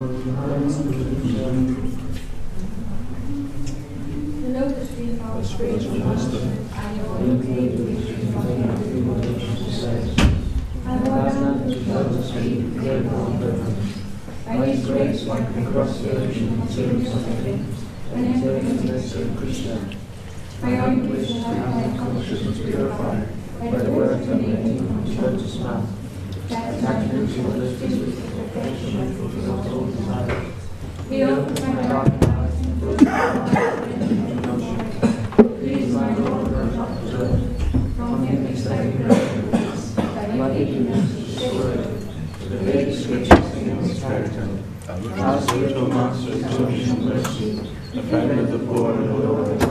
The lotus tree found spiritual master, and your own cave which is from every word she says. I bow down to the lotus tree, clear on the By his grace one can cross the ocean continuously, and everything is so Krishna. By your grace I have consciousness purified, by the words emanating from the lotus mouth. That attachment to the lotus is the perfection and fulfills all desires. He opens my heart and eyes and fills my heart with please my Lord, does not deserve. From him is thy grace, thy ignorance is destroyed. The great scriptures in his character. Our spiritual master, show him mercy. The friend of the poor and the Lord of the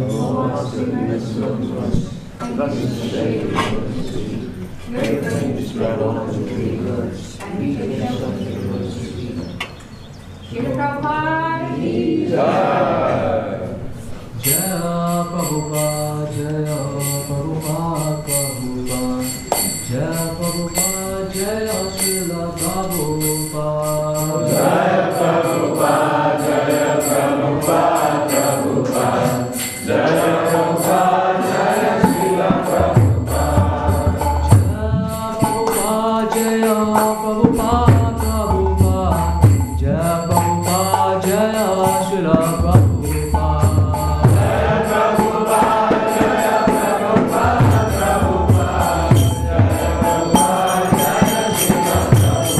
O Master, be merciful to us. Thus is the day of the sea. Great fame is spread all the three words, and we can shelter the words to see. Shri Prabhupada ki jai. Jaya Prabhupada, Jaya Prabhupada, Prabhupada, Jaya Prabhupada, Jaya Srila Prabhupada. Jaya Prabhupada, Jaya Prabhupada, Prabhupada, Jaya Prabhupada, Jaya Srila Prabhupada. Jaya Prabhupada, Prabhupada, Jaya Prabhupada, Jaya Srila Prabhupada. Jaya Prabhupada, Jaya Prabhupada, Prabhupada, Jaya Prabhupada, Jaya Srila Prabhupada.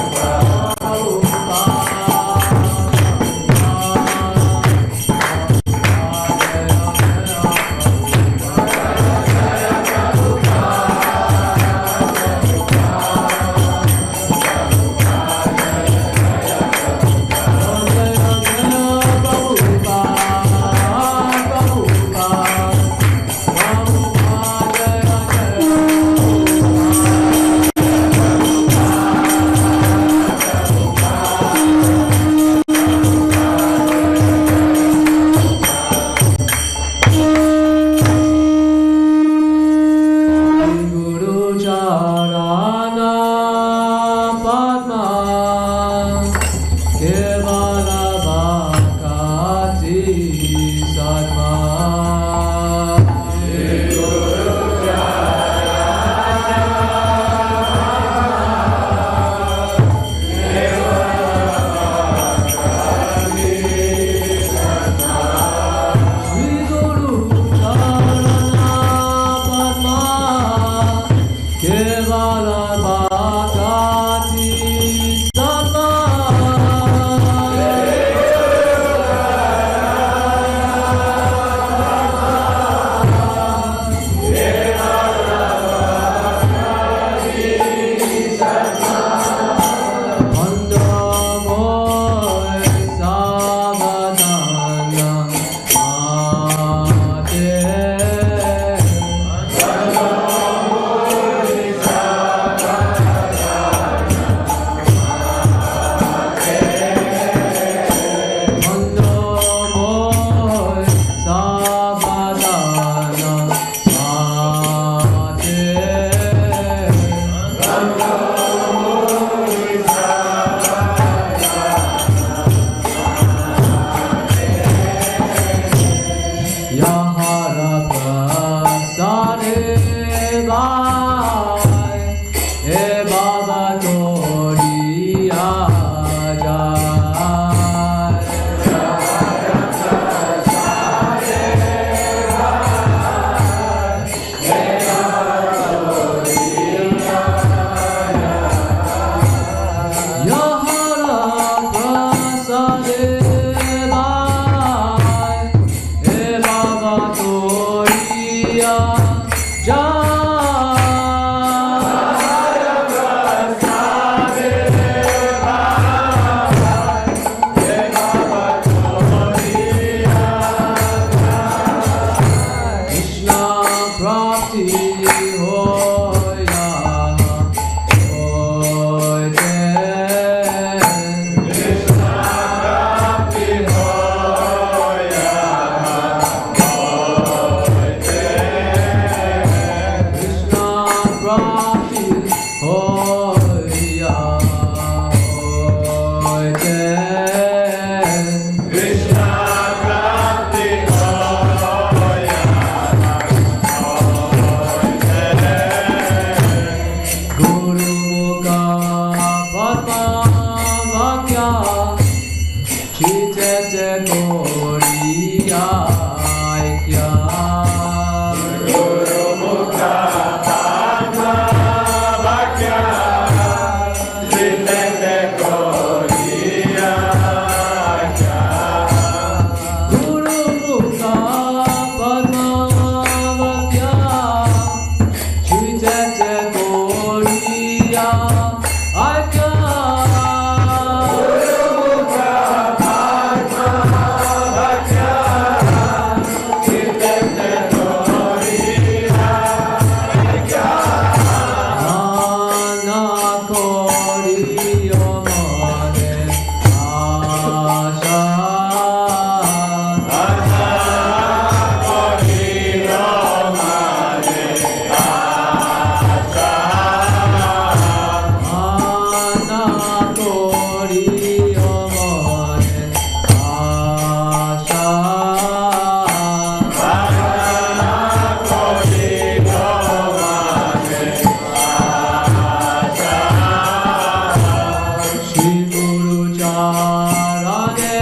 Guru Charane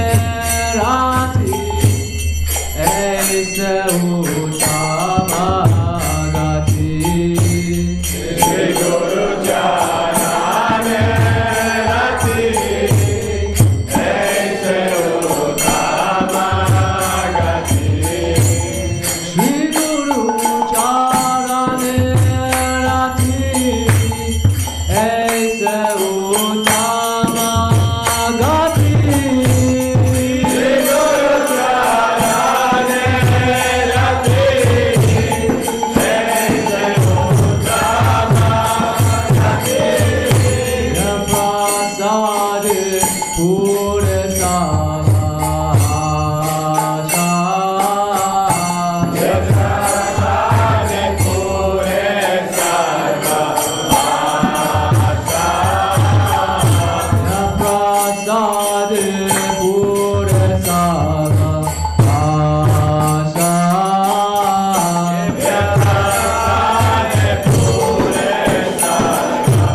Rati Aise Uttamagati Shri Guru Charane Rati Aise Uttamagati Shri Guru Charane Rati Aise Uttamagati Shri Guru Charane Rati Aise Uttamagati Prasad Pura Samasha Prasade Pure Sarva Prasad Pura Samasha Prasade Pure Sarva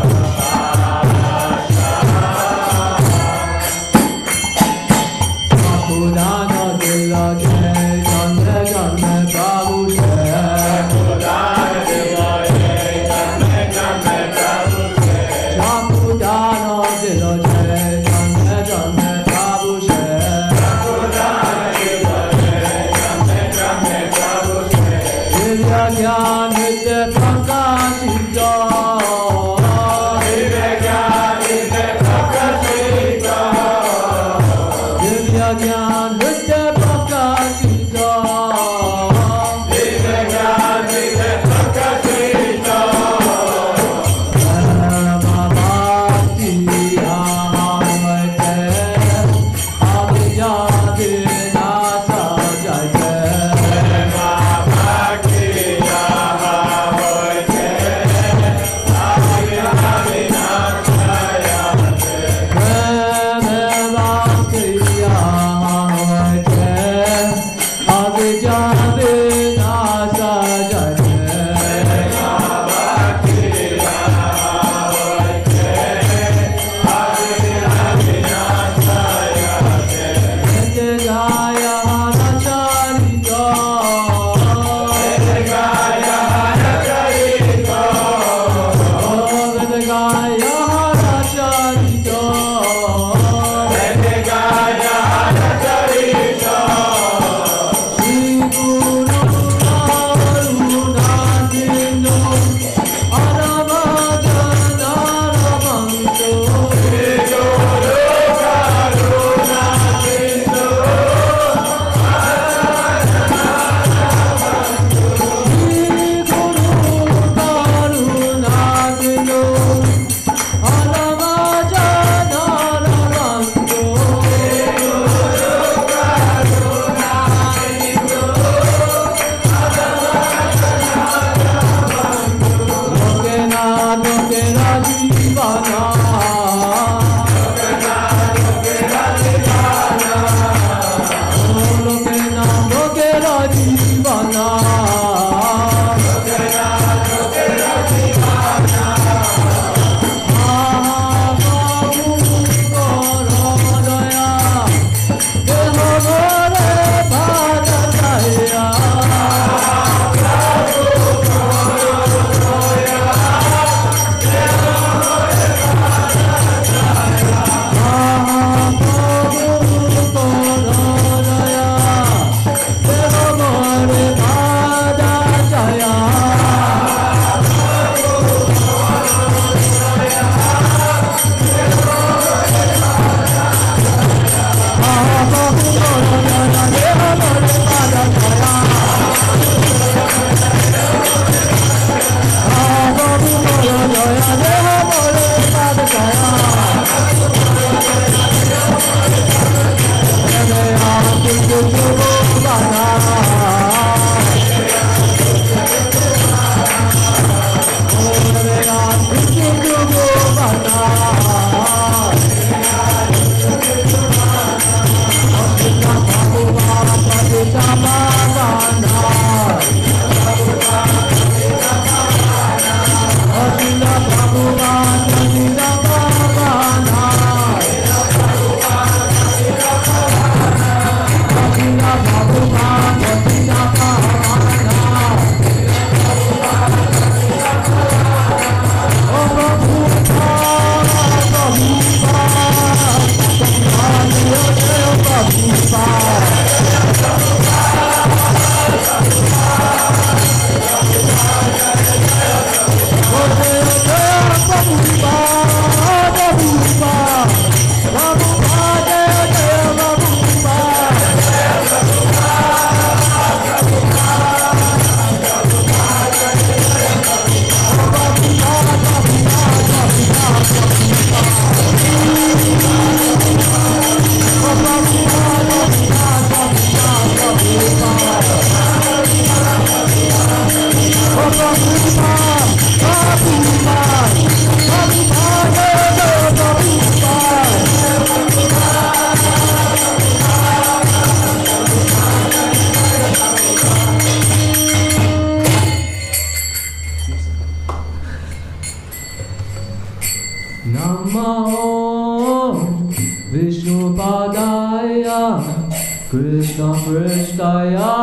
Krishna Krishnaya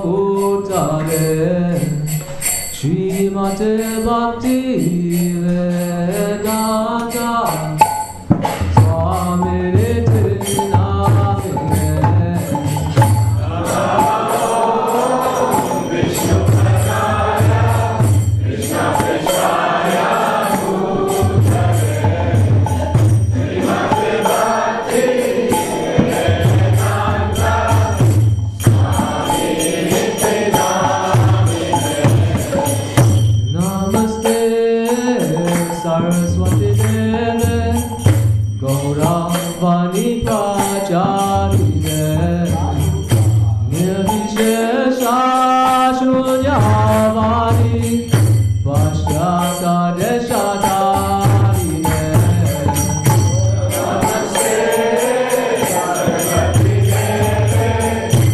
Bhutale Srimate Bhakti Vedanta Swami Saraswati Deve Gauravani Pracharine Nirvishesha Shunyavani Pashyata Deshatarine Namaste Saraswati Deve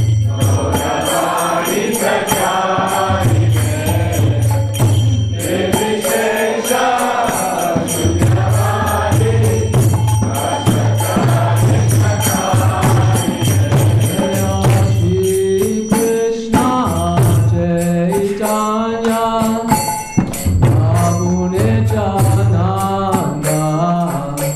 Gauravani Pracharine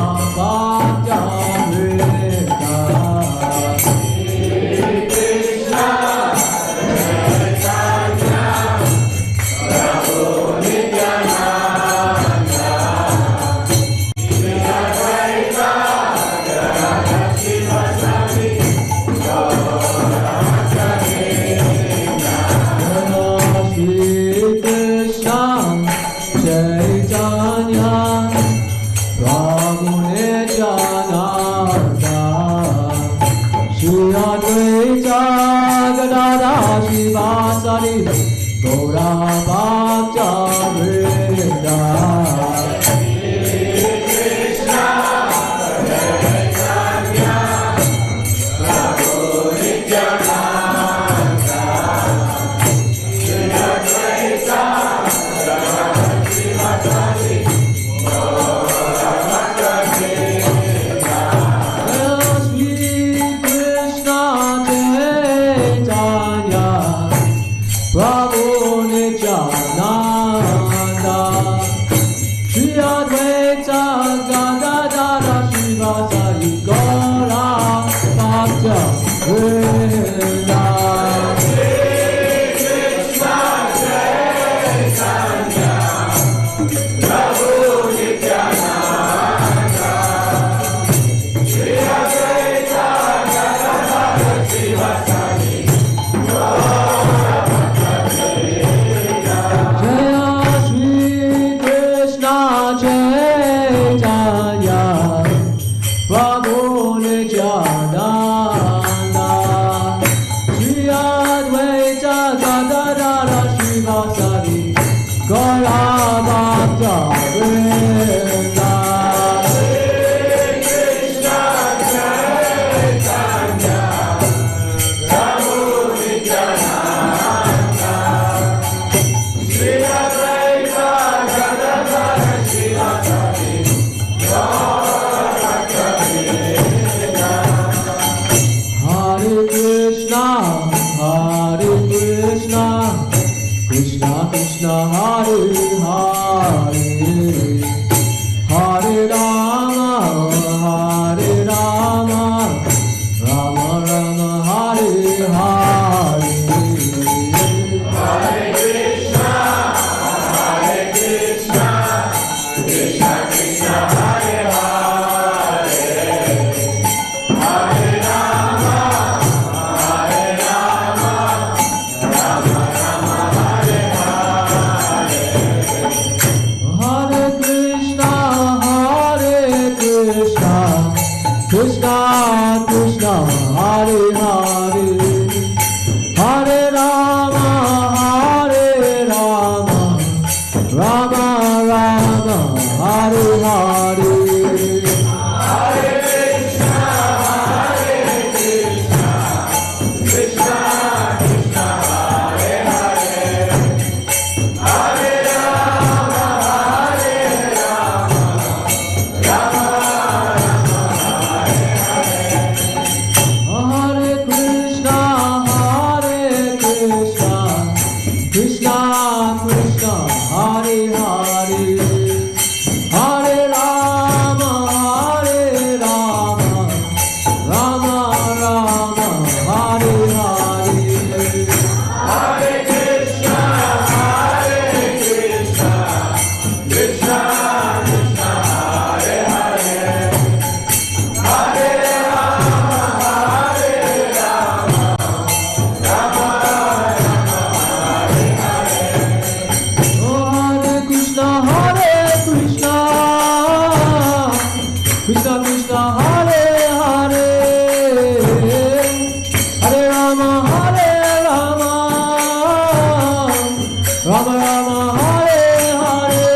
Nirvishesha Hare Rama Krishna Krishna Hare Hare Hare Rama Rama Rama Hare Hare Hare Krishna Krishna Krishna Hare Hare Hare Rama Rama Hare Krishna Krishna Krishna Hare Hare Hare Rama Rama Rama Hare Hare Hare Krishna Krishna Krishna Hare Hare Hare Rama Rama Oh Hare Krishna Krishna Krishna Hare Hare Hare Rama Rama Rama Hare Hare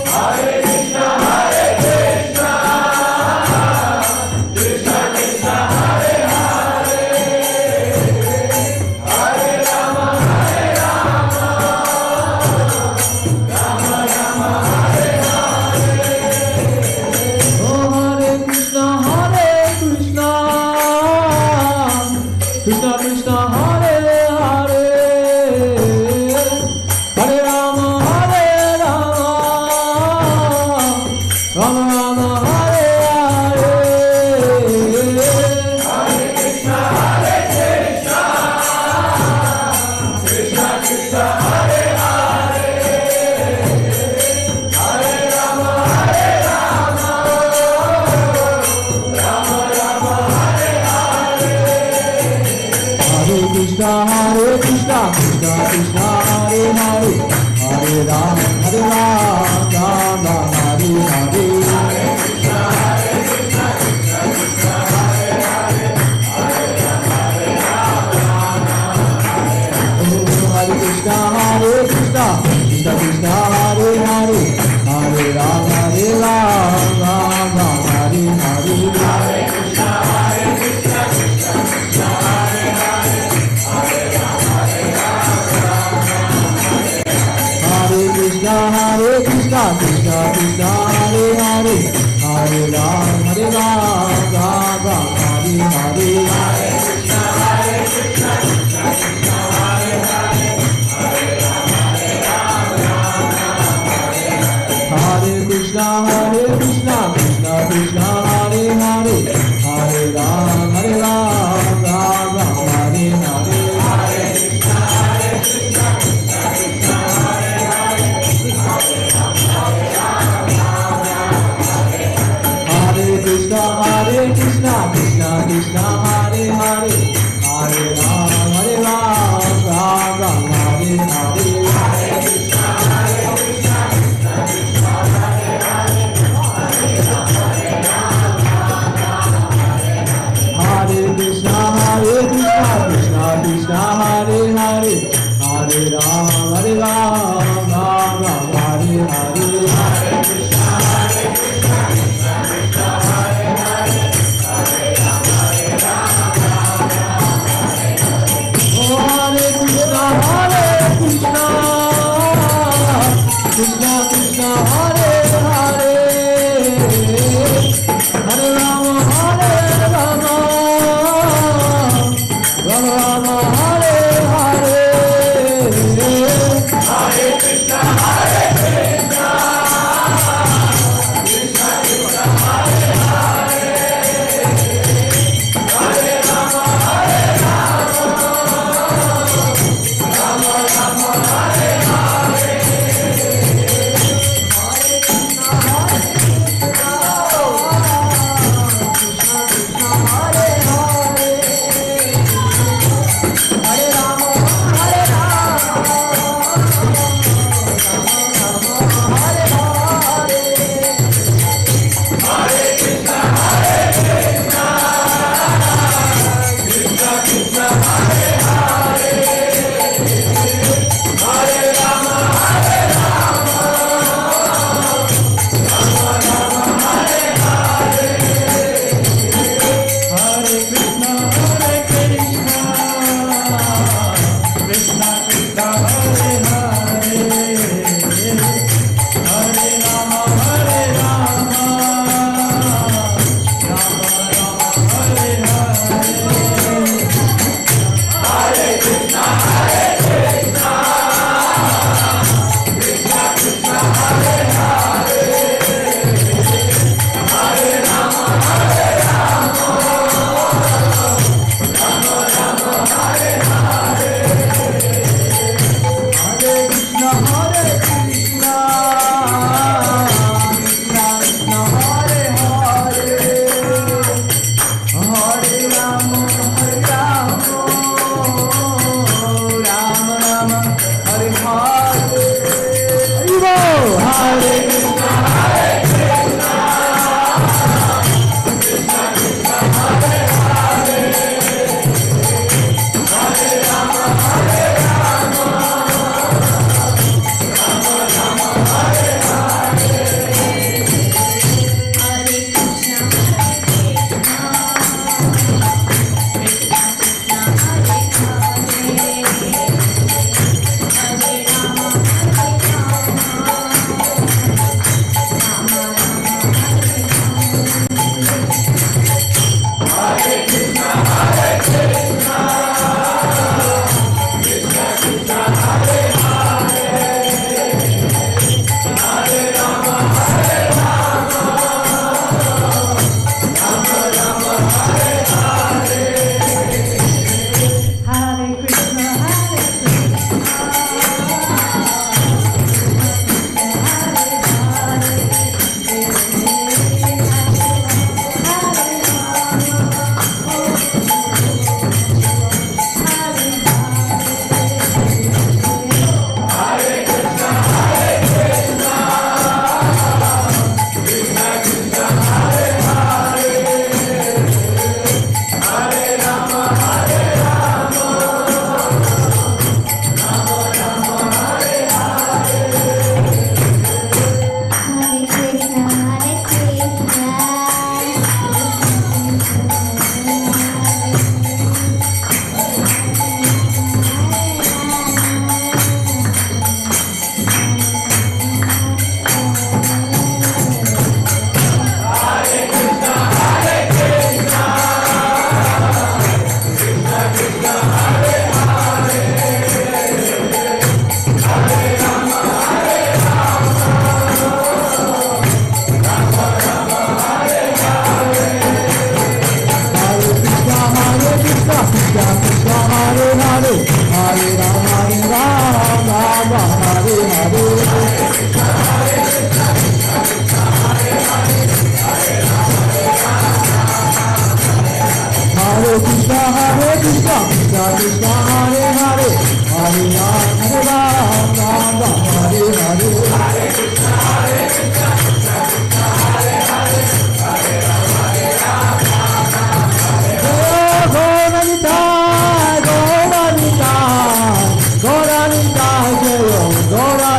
Hare Krishna Krishna Krishna Hare Hare Hare Rama Rama Rama Hare Oh Hare Krishna Krishna Krishna Hare Hare Hare Rama Rama Rama Hare Hare Hare Krishna Krishna Krishna Hare Hare Hare Rama Rama Rama Hare Hare Hare Krishna Krishna Krishna Hare Hare Hare Rama Rama Hare Hare Hare Krishna Krishna Krishna Hare Hare Hare Rama Hare Krishna Krishna Krishna Hare Hare Hare Rama Rama Hare Hare Hare Krishna Krishna Krishna Hare Hare Hare Rama Hare Krishna Krishna Krishna Hare Hare Hare Rama Rama Hare Hare Hare Krishna Krishna Krishna Hare Hare Hare Rama Hare Krishna Krishna Krishna Hare Hare Hare Rama Rama Hare Hare Hare Krishna Krishna Krishna Hare Hare Hare Rama Hare Krishna Krishna Krishna Hare Hare Hare Rama Rama Hare Hare Hare Krishna Krishna Krishna Hare Hare Hare Rama Hare Krishna Krishna Krishna Hare Hare Hare Rama Rama Hare Hare Hare Krishna Krishna Krishna Hare Hare Hare Rama Krishna Hare Krishna Krishna Krishna Hare Hare Hare Ram Ram Ram Hare Hare Hare Krishna Hare Krishna Krishna Krishna Hare Hare Hare Ram Ram Ram Hare Hare Gaura Gaura Gaura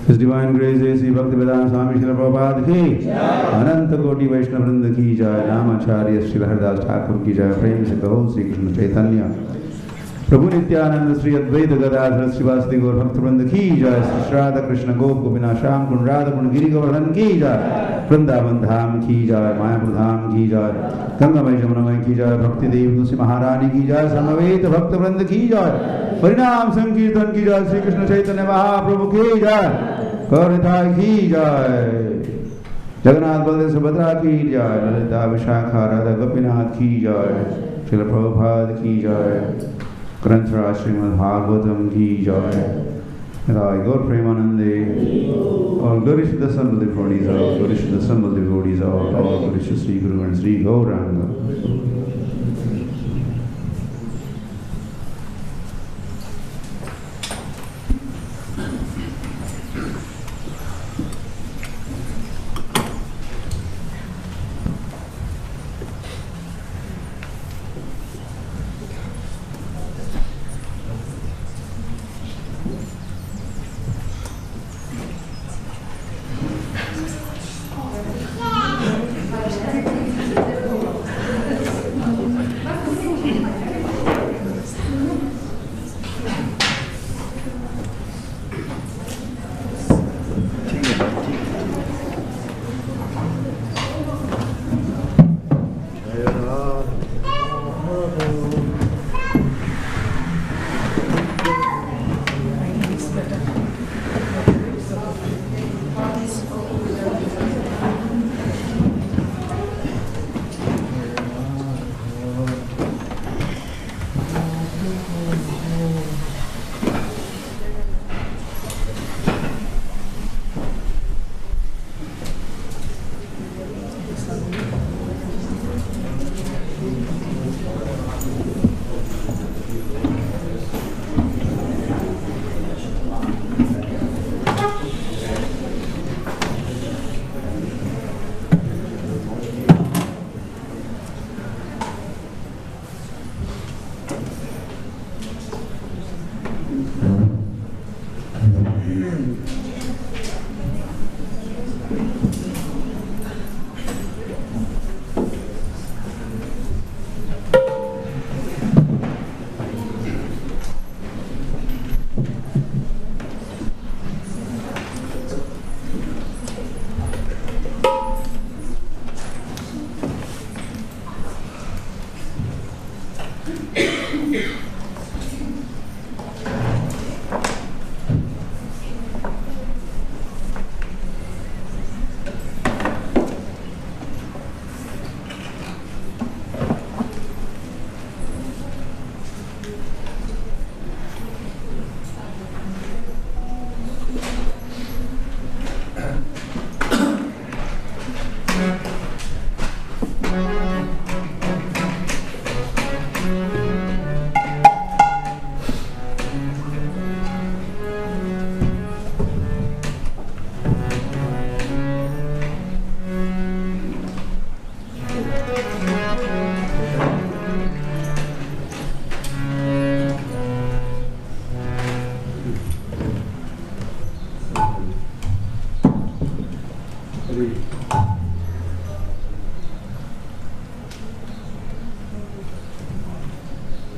His Divine Grace Sri Bhaktivedanta Swami Srila Prabhupada ki Ananta Koti Vaishnava Vrinda ki jai Namacharya Srila Haridas Thakur ki jai Prem se kaho Sri Krishna Chaitanya Prabhu Nityananda Sri Advaita Gadadhara Srivasadi Gaur Bhakta Vrinda ki jai Sri Radha Krishna Gop Gopinath Shyam Kund Radha Kund Giri Govardhan ki jai Vrindavan Dham ki jai Mayapur Dham ki jai Ganga Mai Jamuna Mai ki jai Bhakti Devi Tulsi Maharani ki jai Samaveta Bhakta Vrinda ki jai Harinam Sankirtan ki jai Sri Krishna Chaitanya Mahaprabhu ki jai Gaurithai ki jai Jagannath Baldev Subhadra ki jai Lalita Vishakha Radha Gopinath ki jai Srila Prabhupada ki jai Granth Raj Srimad Bhagavatam ki jai Radha Gaur Premanande all glories to the assembled devotees all glories to the assembled devotees all glories to Sri Guru and Sri Gauranga. Swami.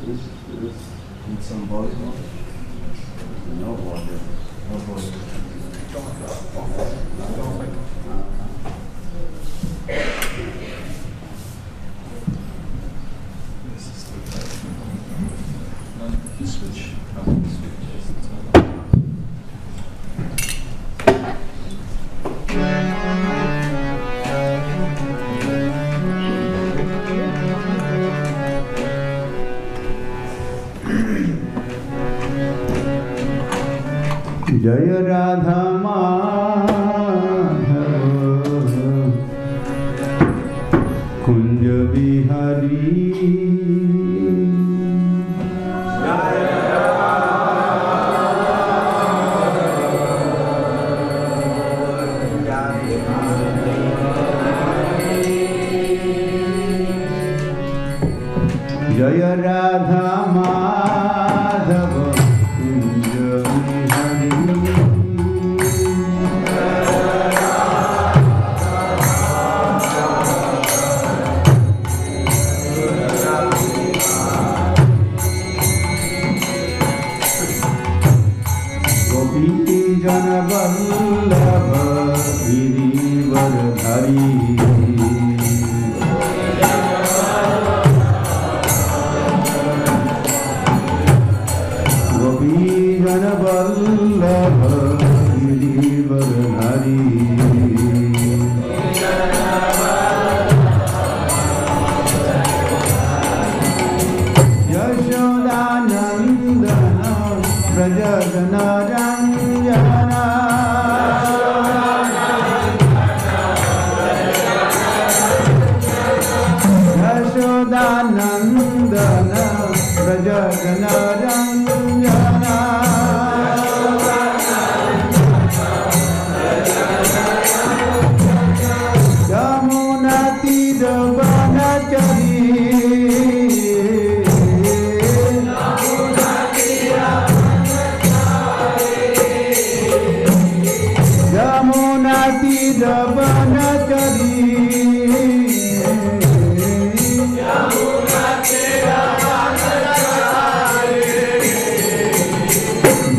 This need some voice now? No water. No voice. Switch. Jaya Radha Madhava Kunja Vihari Jaya Radha Madhava Kunja Vihari Gopi Jana Vallabha Girivardhari Jana Vallabha Girivardhari Yashoda Nandana Brajadana Ranjana Yashoda Nandana Brajadana Ranjana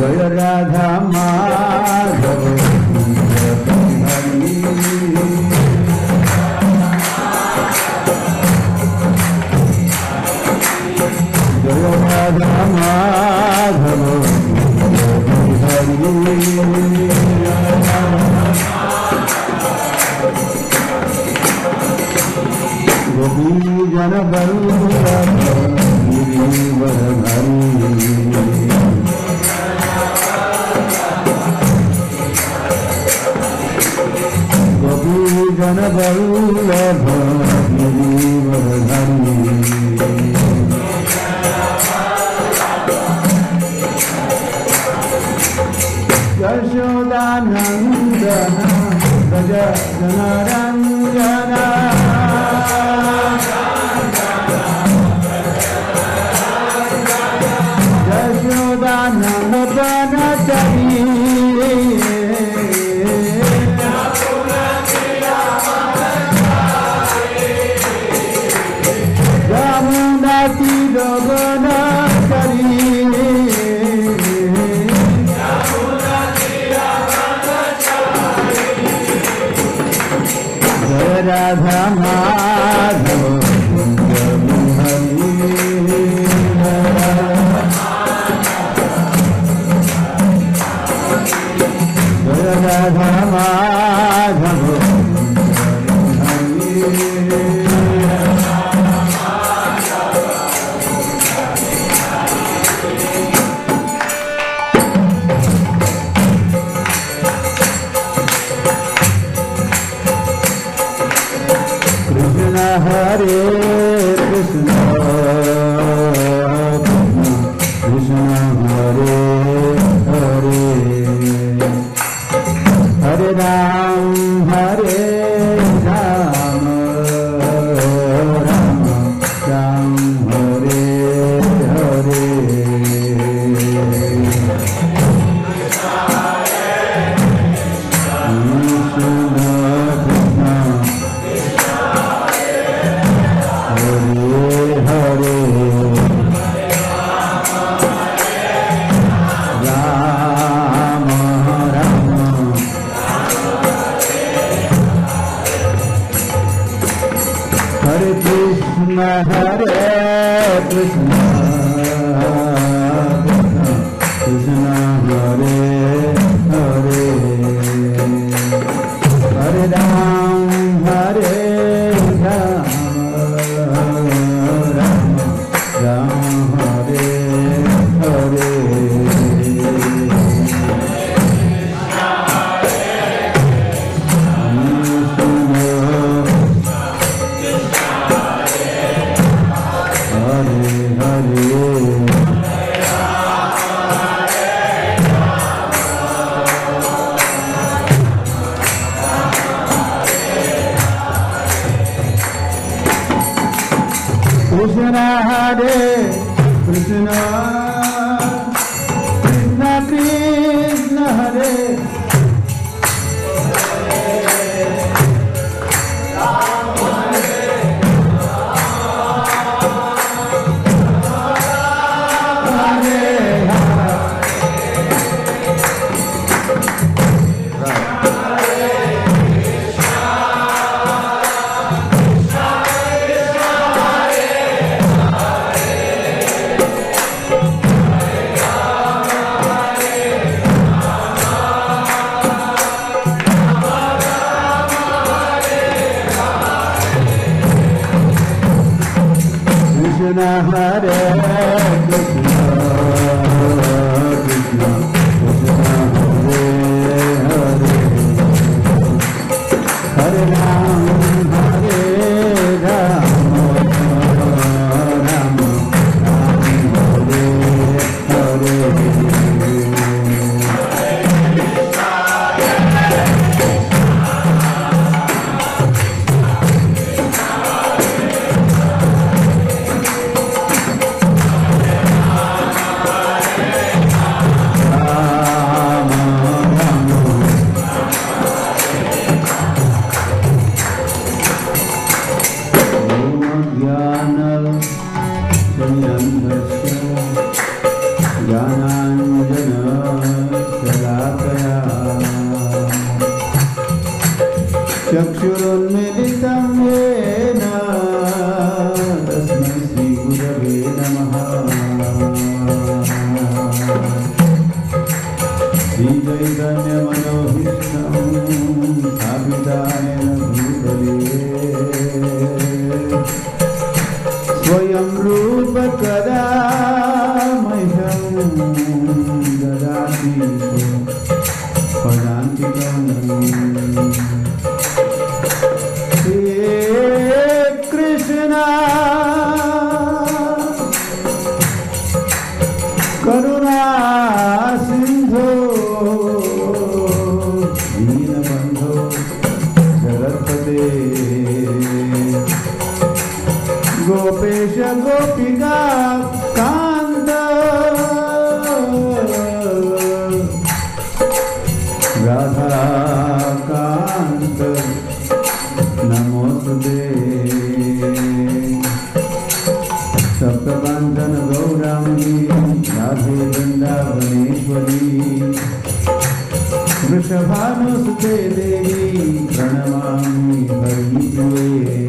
Jaya Radha Madhava Jaya Radha Madhava Gopi Jana Vallabha Girivardhari Gopi Jana Vallabha Girivardhari Yashoda Nandana Brajadana Ranjana Yashoda Nandana Radha Madhava Kunja Vihari Radha Madhava Krishna Hare Krishna Krishna Hare Hare Hare Ram Hare Ram Ram Ram Hare Hare Krishna Hare Krishna, Krishna Hare Hare, Hare Ram, Hare Ram, Ram Ram, Hare Hare. Krishna Hare Krishna, Krishna Krishna Hare Krishna Hare Krishna, Krishna Krishna Hare Hare, Hare Ram, Hare Ram, Ram Ram, Hare Hare. चक्षुरुन्मिलितं येन तस्मै श्रीगुरवे नमः। श्रीचैतन्यमनोभीष्टं स्थापितायेन भूतले स्वयं रूप कदा मह्यं ददाति पदान्तिकम्। Krishna Karuna Sindhu Deenabandhu Jagatpate Gopesha Gopika Kanta Radha Kanta Namostute Saptakantan Gaurangi Radhe Vrindavaneshwari Vrishabhanusute Devi Pranamami Haripriye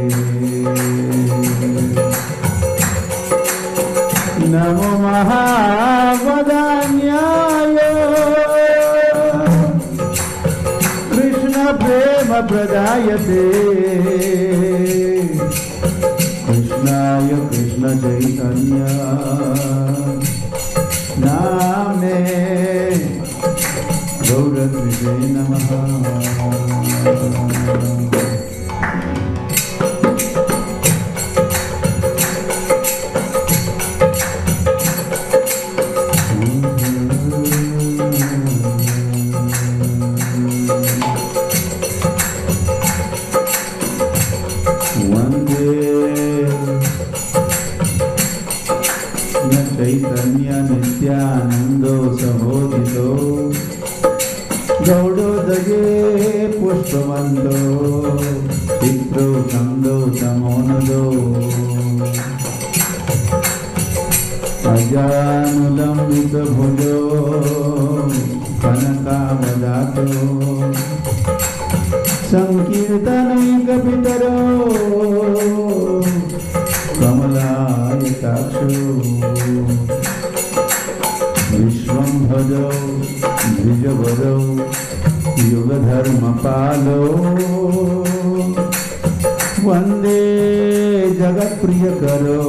Namo Mahavadanyaya Krishna Prema Pradayate Krishnaya Krishna Chaitanya Name Gauratmite Namaha. Chaitanya Nityanando Sahodito Gaudodaye Pushpavanto Chitro Kando Tamonado Ajanulambita Bhujo Kanaka Vadato Sankirtanayikapitaro Kamalayataksho Vishwambhado Dvijavado Yugadharmapalo Vande Jagat Priyakaro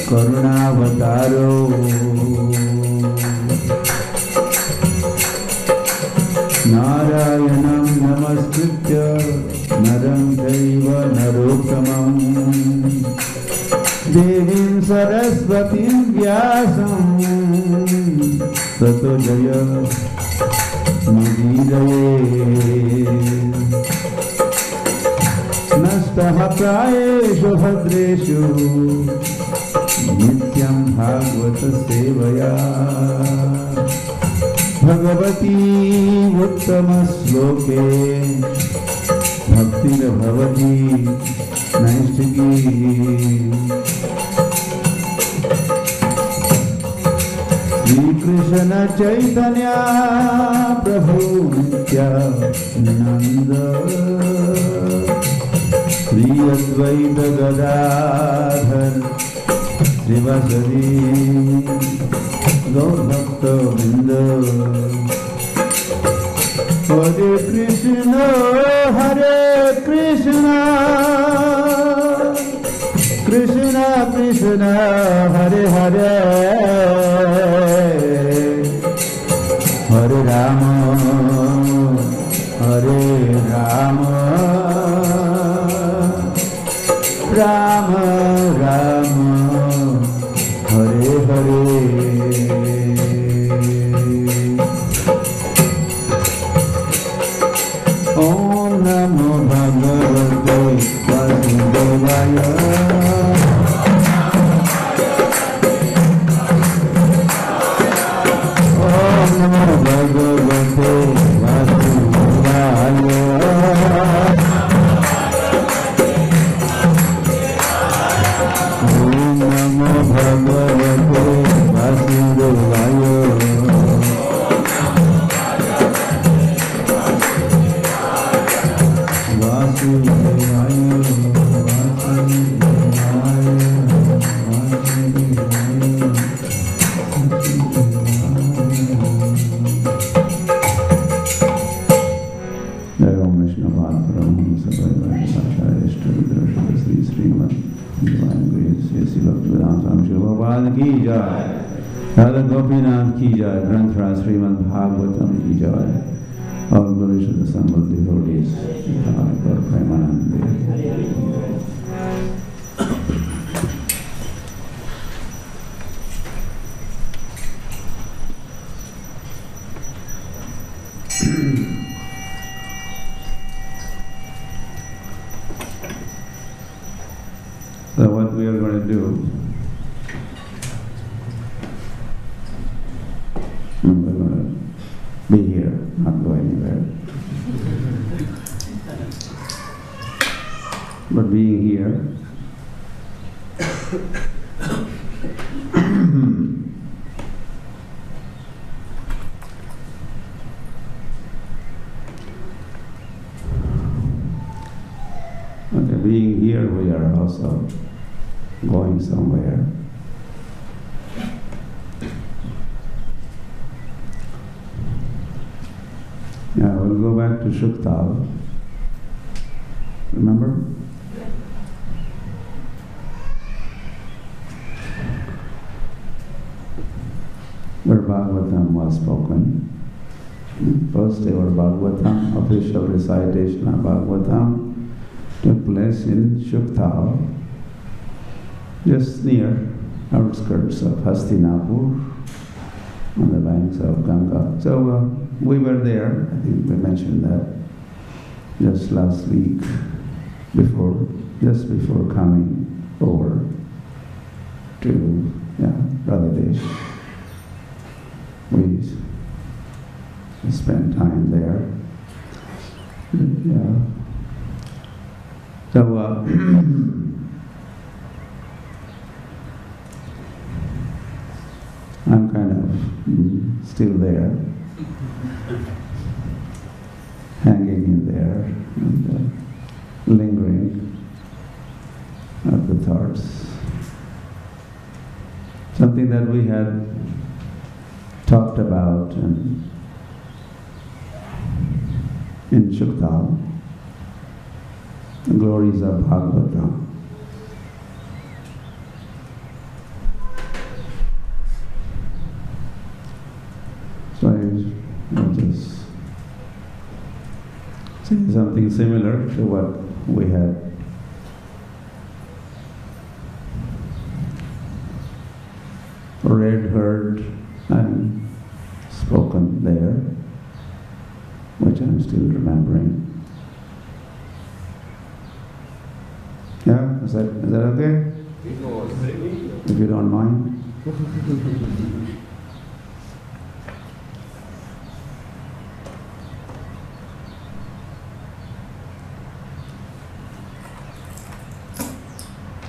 Karunavataro Narayanam Namaskritya Naram Daiva Narottamam Devim Saraswatim Vyasam Tato Jaya Mudidaye Nastaha Prayeshu Bhadreshu Nityam Bhagavata Sevaya Bhagavati Uttama Sloke Bhakti Bhavati Naistiki Sri Krishna Chaitanya Prabhu Nityananda Sri Advaita Gadadhar Srivasadi Gaur Bhakta Vrinda Hare Krishna Krishna Krishna Hare Hare Hare Rama Rama Rama Hare Hare Om Namo Bhagavate Vasudevaya Om Namo Bhagavate Vasudevaya Om Namo Bhagavate Vasudevaya Radha Gopinath ki jai, Granthra Srimad Bhagavatam ki jai. All glories to the assembled devotees, Gopi Ramana. So what we are going to do, we're going to be here, not go anywhere. But being here, okay, being here, we are also going somewhere. Yeah, we'll go back to Shuktal. Remember? Where Bhagavatam was spoken. First ever Bhagavatam, official recitation of Bhagavatam, took place in Shuktal, just near outskirts of Hastinapur, on the banks of Ganga. So we were there, I think we mentioned that just last week, just before coming over to Radhadesh. We spent time there. Yeah. So I'm kind of still there. hanging in there and lingering at the thoughts. Something that we had talked about in Shuktal, the glories of Bhagavatam. So I'll just say something similar to what we had read, heard, and spoken there, which I'm still remembering. Yeah, is that okay? If you don't mind.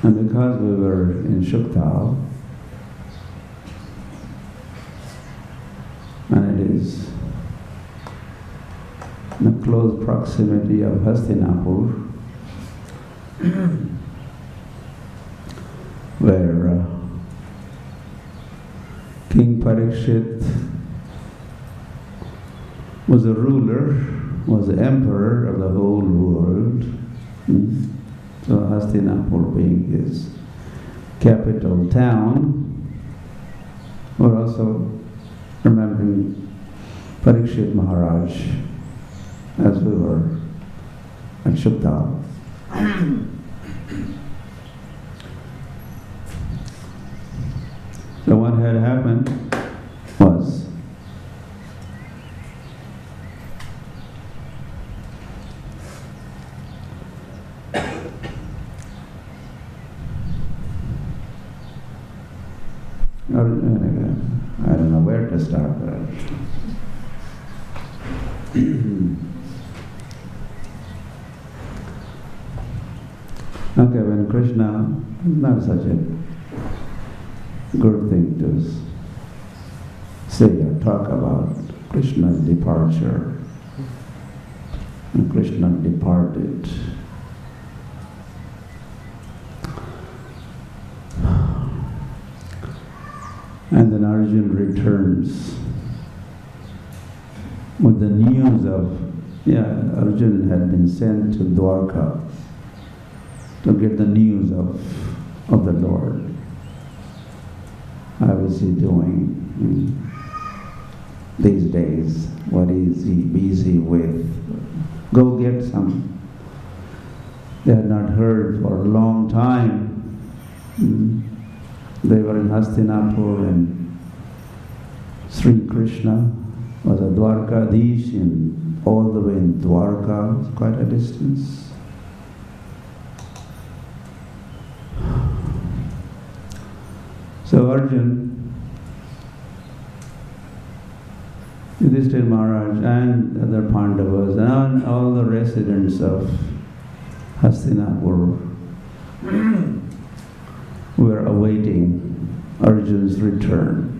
And because we were in Shuktal, and it is in the close proximity of Hastinapur, where King Parikshit was a ruler, was the emperor of the whole world. So Hastinapur being his capital town, we're also remembering Parikshit Maharaj as we were at Shuktal. So what had happened was I don't know where to start. Okay, when Krishna, not such a good thing to say or talk about Krishna's departure. And Krishna departed. And then Arjuna returns with the news of, Arjuna had been sent to Dwarka to get the news of the Lord. How is he doing these days? What is he busy with? Go get some. They had not heard for a long time. They were in Hastinapur and Sri Krishna was a Dwarkadish in all the way in Dwarka. It's quite a distance. So Arjuna, Yudhishthira Maharaj and other Pandavas and all the residents of Hastinapur were awaiting Arjuna's return.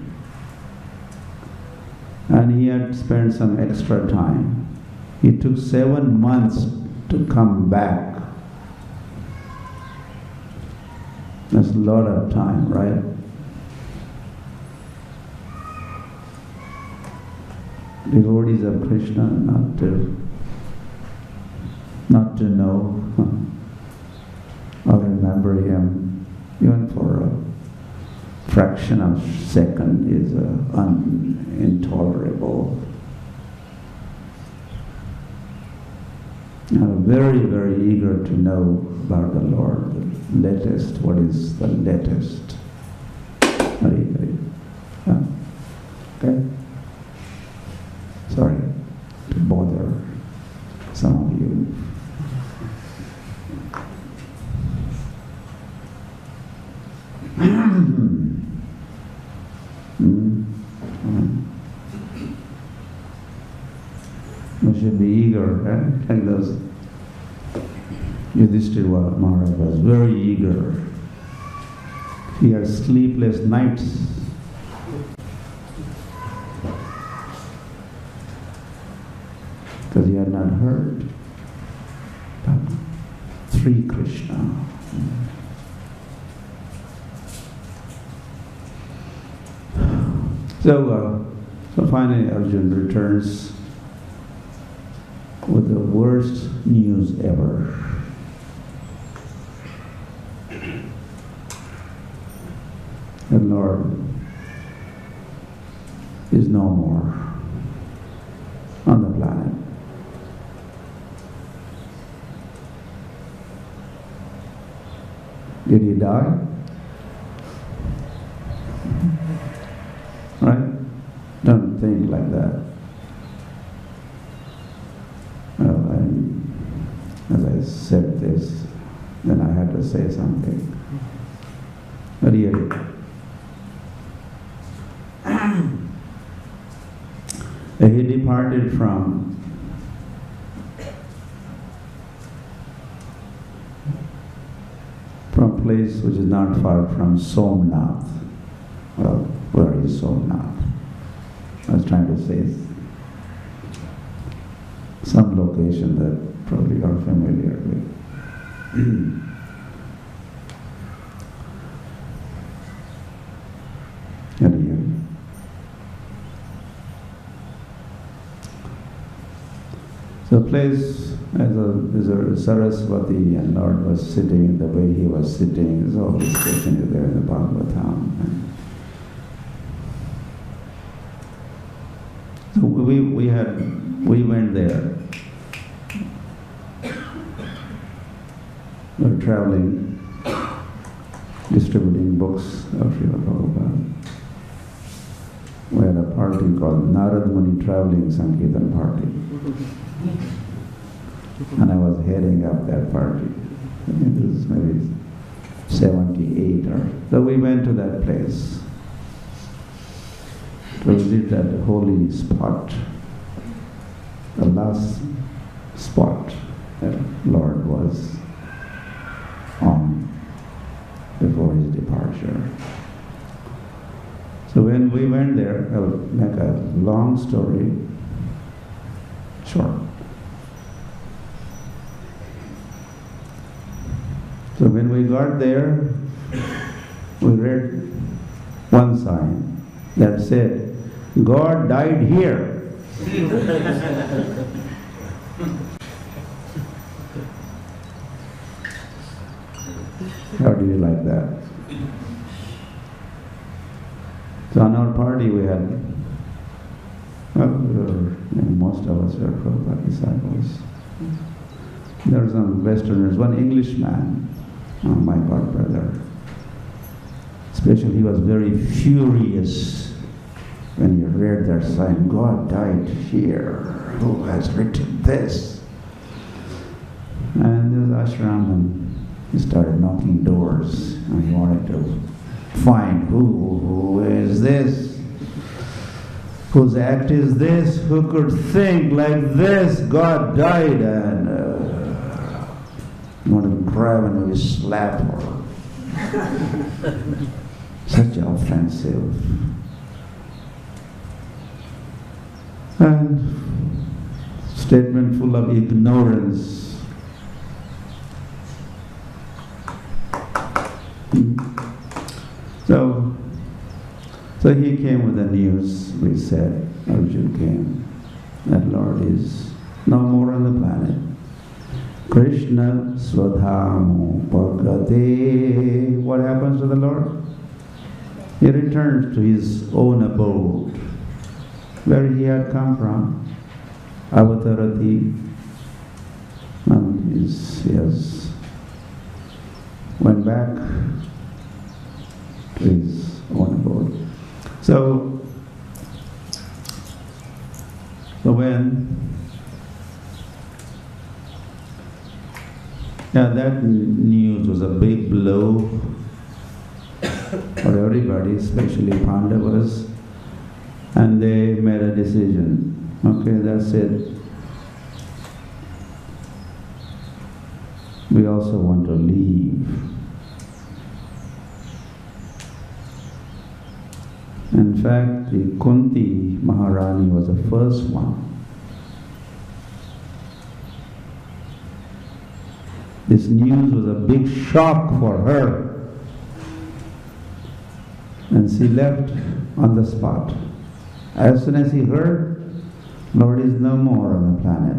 And he had spent some extra time. He took 7 months to come back. That's a lot of time, right? Devotees of Krishna not to know or remember him even for a fraction of a second is intolerable. I'm very, very eager to know about the Lord, the latest, what is the latest. Very, very. Okay? Sorry to bother some of you. We should be eager, right? Like those Yudhishthira Maharaj was very eager. He had sleepless nights. Because he had not heard. But Sri Krishna. So finally Arjuna returns with the worst news ever. The Lord is no more on the planet. Did he die? Right? Don't think like that. Well, as I said this, then I had to say something. But here, he departed from a place which is not far from Somnath. Well, where is Somnath? I was trying to say some location that probably you are familiar with. The place is a Saraswati, and Lord was sitting in the way he was sitting. There's all this question there in the Bhagavatam. So we went there. We were traveling, distributing books of Srimad Bhagavatam. We had a party called Narad Muni Traveling Sankirtan Party. And I was heading up that party. I think this is maybe 78 or so. We went to that place to visit that holy spot, the last spot that Lord was on before his departure. So when we went there, I'll make a long story short. So when we got there, we read one sign that said, God died here. How do you like that? So on our party we had, most of us were Prabhupada disciples. There were some Westerners, one Englishman, my god brother. Especially he was very furious when he read that sign, God died here. Who has written this? And there was ashram, and he started knocking doors, and he wanted to find who is this? Whose act is this? Who could think like this? God died, and wanted to grab and maybe slap her. Such offensive. And statement full of ignorance. So he came with the news, we said, Arjuna came, that Lord is no more on the planet. Krishna Swadhamu Bhagate. What happens to the Lord? He returns to his own abode, where he had come from, Avatarati, and he has went back to his own abode. So when that news was a big blow for everybody, especially Pandavas, and they made a decision. Okay, that's it. We also want to leave. In fact, the Kunti Maharani was the first one This news was a big shock for her. And she left on the spot. As soon as he heard, Lord is no more on the planet,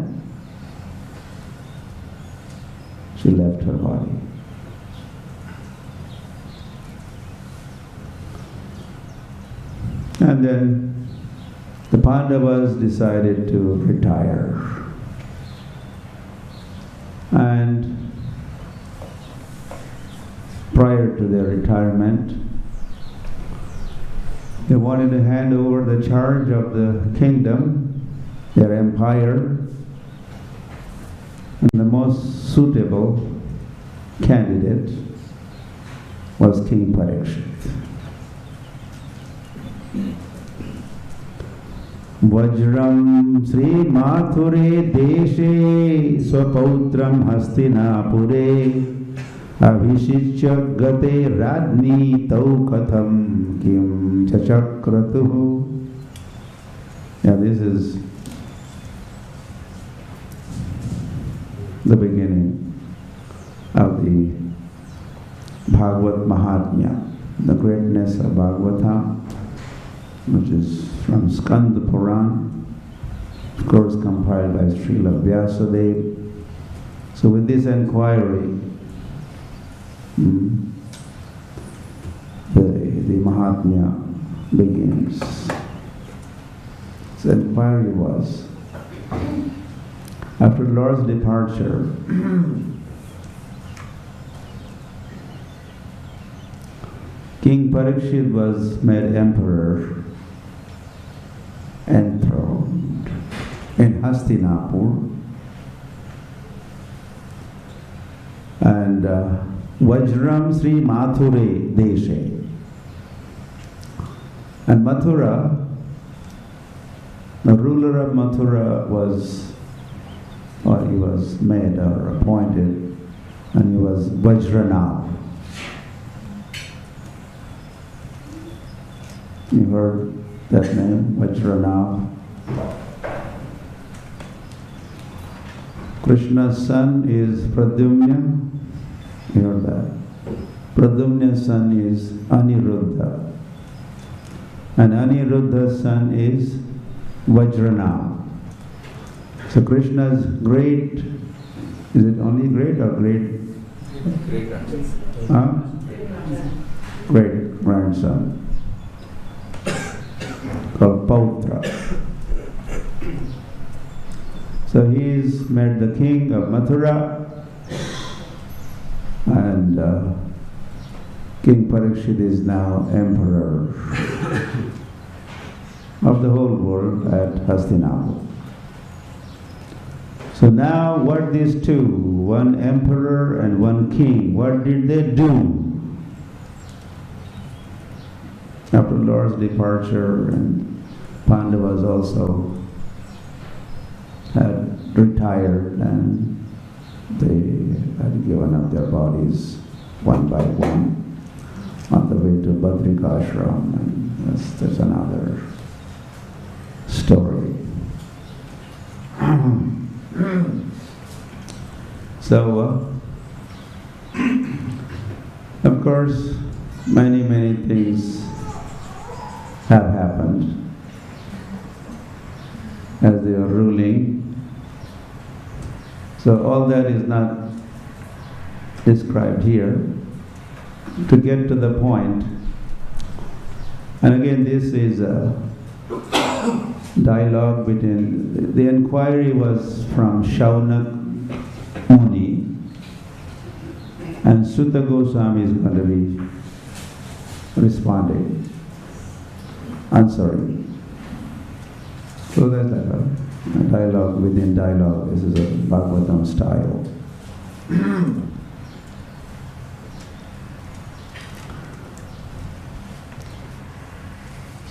she left her body. And then the Pandavas decided to retire. And prior to their retirement, they wanted to hand over the charge of the kingdom, their empire, and the most suitable candidate was King Parikshit. Vajram Sri Mathure Deshe Swapautram Hastinapure Abhishicya Gate Radni Tau Katham Kim Chachakratuhu. Yeah, this is the beginning of the Bhagavad Mahatmya, the greatness of Bhagavatam, which is from Skanda Puran, of course compiled by Srila Vyasadeva. So with this inquiry, the Mahatmya begins. The inquiry was, after Lord's departure, King Parikshit was made emperor, enthroned in Hastinapur, and Vajram Sri Mathure Deshe. And Mathura, the ruler of Mathura was, or he was made or appointed, and he was Vajranath. You heard that name, Vajranath? Krishna's son is Pradyumna. You heard that? Pradyumna's son is Aniruddha. And Aniruddha's son is Vajranath. So Krishna's great, is it only great or great? Great grandson. Huh? Great grandson. Called Pautra. So he is made the king of Mathura, and King Parikshit is now emperor of the whole world at Hastinapur. So now what these two, one emperor and one king, what did they do? After Lord's departure, and Pandavas also had retired, and they had given up their bodies one by one on the way to Badrikashram, and that's another story. So, of course, many things have happened as they are ruling. So all that is not described here. To get to the point, and again this is a dialogue between, the inquiry was from Shaunak Muni, and Sutta Goswami is going to be responding, answering. So that's like a dialogue within dialogue. This is a Bhagavatam style.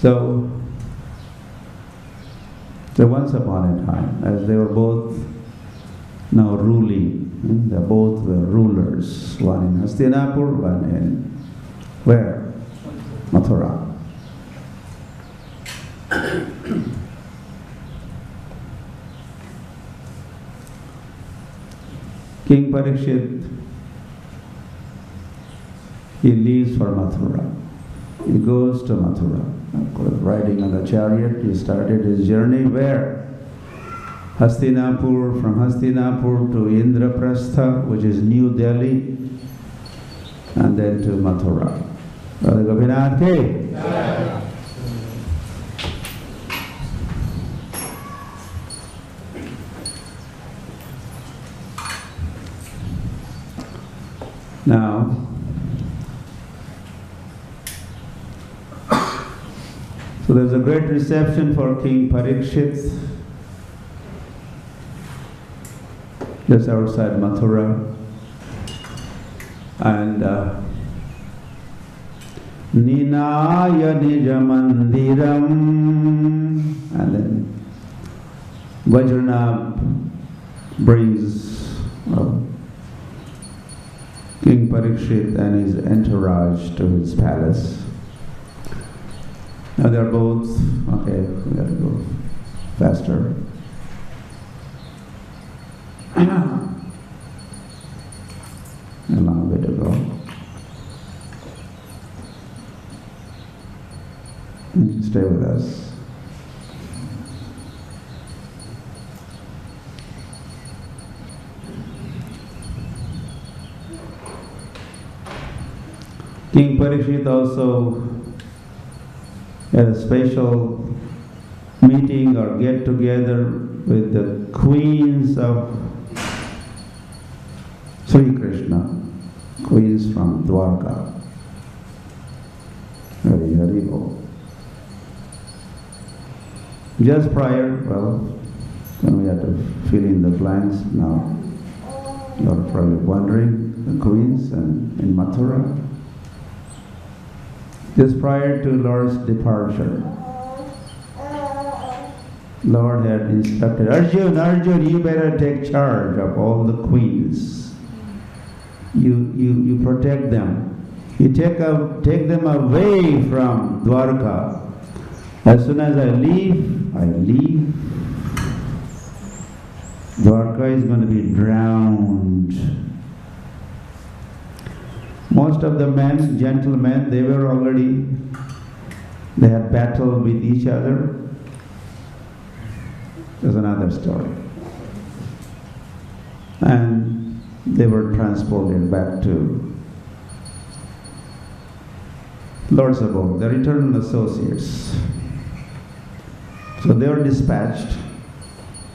So once upon a time, as they were both now ruling, they both were rulers, one in Hastinapur, one in where? Mathura. King Parikshit, he leaves for Mathura. He goes to Mathura. Of course, riding on the chariot, he started his journey where? Hastinapur, from Hastinapur to Indraprastha, which is New Delhi, and then to Mathura. Radha Gopinath ki? Yeah. Now, so there's a great reception for King Parikshit just outside Mathura, and Ninaya Nijamandiram, and then Vajranab brings King Parikshit and his entourage to his palace. Now they're both, okay, we have to go faster. A long way to go. Stay with us. King Parikshit also had a special meeting or get together with the queens of Sri Krishna, queens from Dwarka. Hari Bol. Just prior, well, then we have to fill in the blanks now. You're probably wondering, the queens and in Mathura. Just prior to Lord's departure, Lord had instructed, Arjun, you better take charge of all the queens. You protect them. You take them away from Dwarka. As soon as I leave. Dwarka is going to be drowned. Most of the men, gentlemen, they had battled with each other. There's another story. And they were transported back to Lord's abode, their eternal associates. So they were dispatched,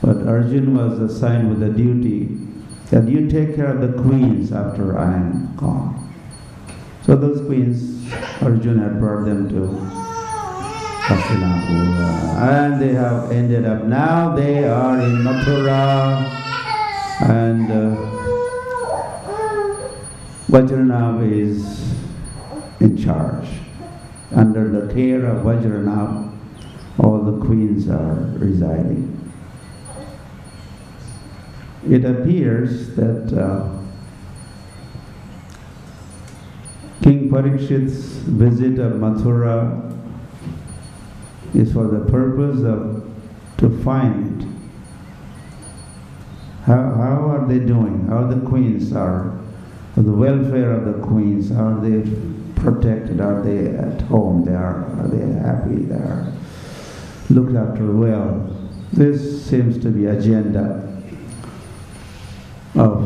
but Arjun was assigned with the duty that you take care of the queens after I am gone. So those queens, Arjun had brought them to Hastinapur, and they have ended up, now they are in Mathura, and Vajranab is in charge. Under the care of Vajranab, all the queens are residing. It appears that King Parikshit's visit of Mathura is for the purpose of to find how are they doing, how the queens are, the welfare of the queens, how are they protected, are they at home, are they happy, they are looked after well. This seems to be agenda of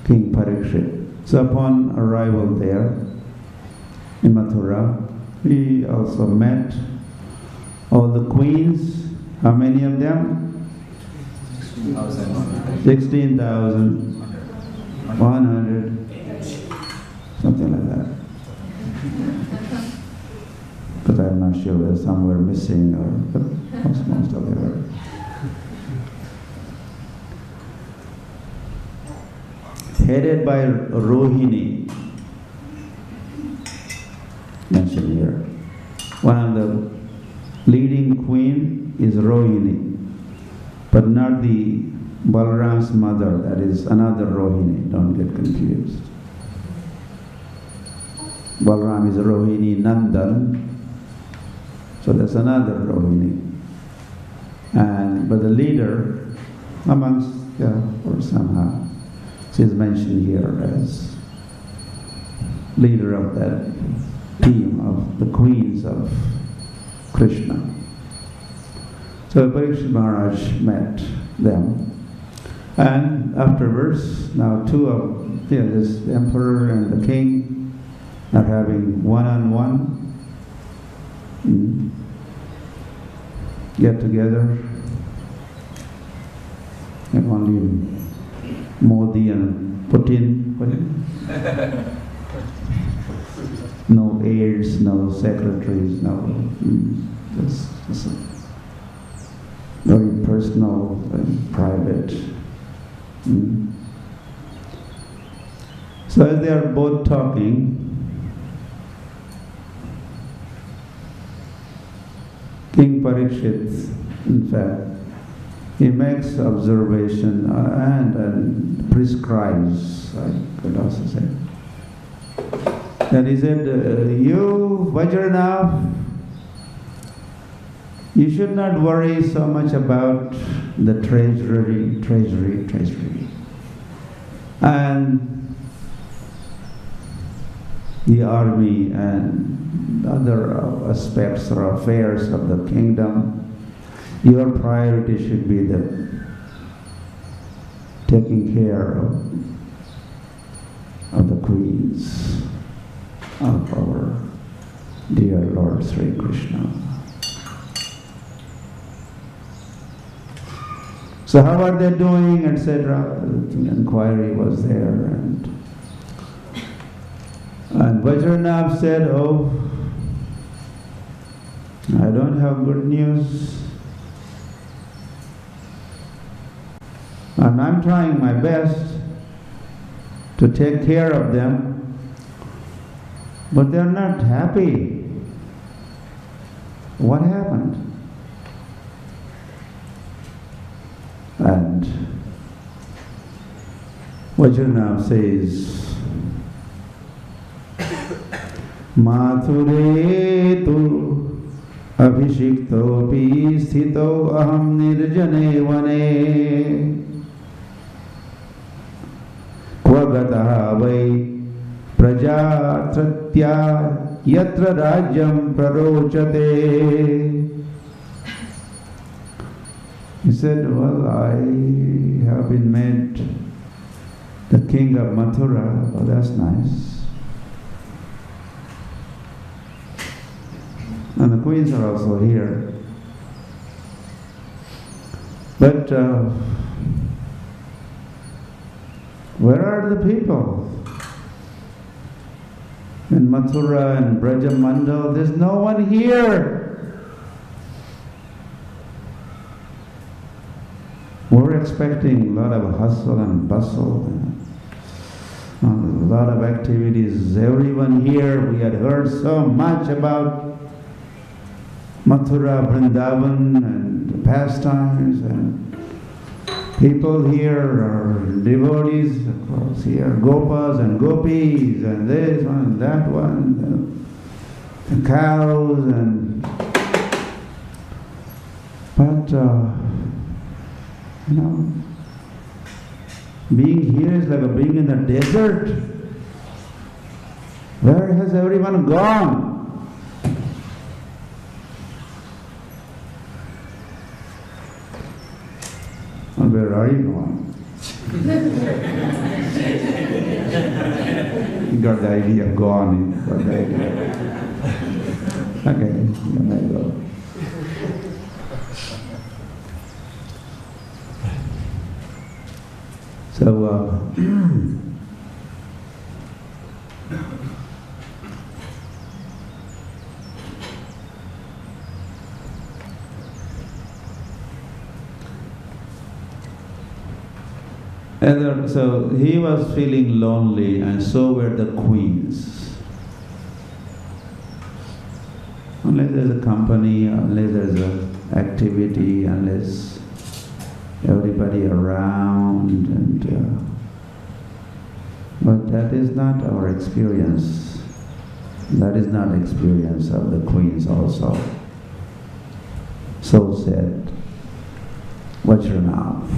King Parikshit. So upon arrival there in Mathura, he also met all the queens. How many of them? 16,100, something like that. But I'm not sure whether some were missing or most of them were. Headed by Rohini, mentioned here. One of the leading queen is Rohini, but not the Balaram's mother, that is another Rohini, don't get confused. Balaram is Rohini Nandan, so that's another Rohini. But the leader amongst, or somehow, She is mentioned here as leader of that team of the queens of Krishna. So Parikshit Maharaj met them. And afterwards, now two of this emperor and the king are having one-on-one get together. And only Modi and Putin. No aides, no secretaries, no. Just very personal and private. So as they are both talking, King Parikshit, in fact, he makes observation and prescribes, I could also say. And he said, you, Vajranath, you should not worry so much about the treasury. And the army and other aspects or affairs of the kingdom. Your priority should be taking care of the queens of our dear Lord Sri Krishna. So how are they doing, etc. The inquiry was there, and Vajranath said, oh, I don't have good news. And I'm trying my best to take care of them, but they're not happy. What happened? And Vajranath says, Mathure tu abhishikto pi sthito aham nirjane vane kvagataha vai prajatratya yatra rajyam prarochate. He said, well, I have been made the king of Mathura. Oh, that's nice. And the queens are also here. But where are the people? In Mathura and Brajamandal, there's no one here. We're expecting a lot of hustle and bustle, a lot of activities. Everyone here, we had heard so much about Mathura, Vrindavan, and the pastimes, and people here are devotees, of course, here, Gopas and Gopis, and this one and that one, and cows, and but being here is like being in the desert. Where has everyone gone? Well, where are you going? You got the idea, gone. You got the idea. Okay, you may go. So, so he was feeling lonely, and so were the queens. Unless there's a company, unless there's an activity, unless everybody around, and but that is not our experience. That is not experience of the queens also. So said Vajranath.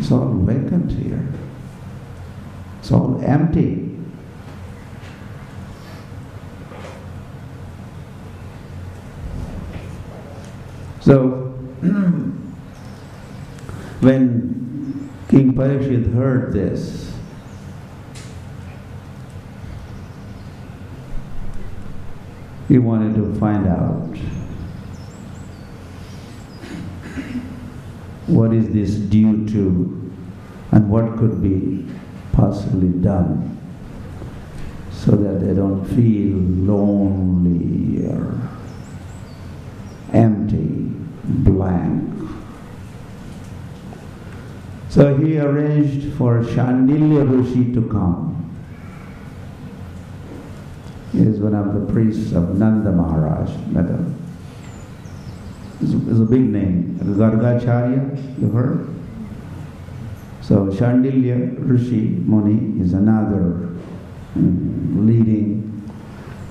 It's all vacant here. It's all empty. So, when King Parikshit heard this, he wanted to find out what is this due to and what could be possibly done so that they don't feel lonely or empty, blank. So he arranged for Shandilya Rishi to come. He is one of the priests of Nanda Maharaj. It's a big name. Gargacharya, you heard? So Shandilya Rishi Muni is another leading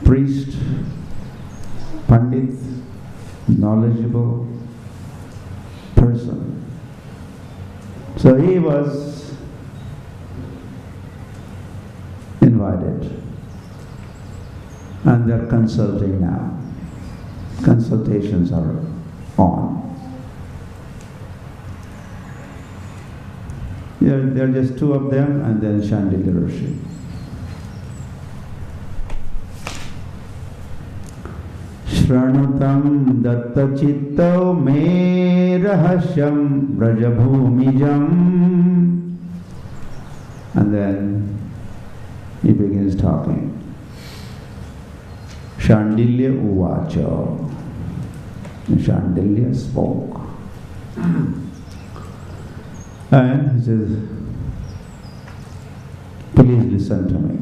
priest, pandit, knowledgeable person. So he was invited and they're consulting now. Consultations are on. There are just two of them and then Shandilya Rishi. Shranutam datta chitta me rahasyam brajabhumijam. And then he begins talking. Shandilya uvacha. Shandilya spoke. And he says, please listen to me.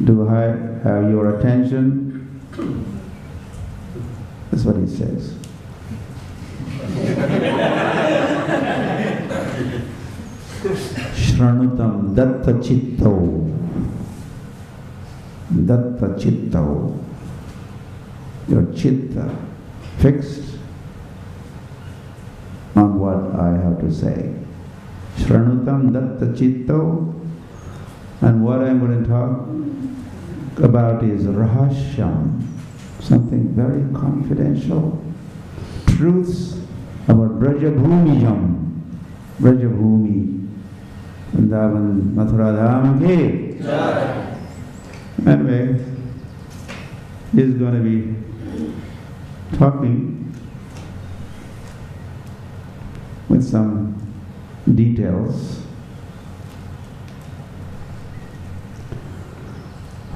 Do I have your attention? That's what he says. Shranutam datta chitta. Datta chitta. Your chitta fixed on what I have to say. Shranutam datta chitta. And what I'm going to talk about is rahasyam, something very confidential. Truths about Brajabhumijam. Brajabhumi. Vrindavan Mathura Dham ki. Anyway, he's going to be talking with some details.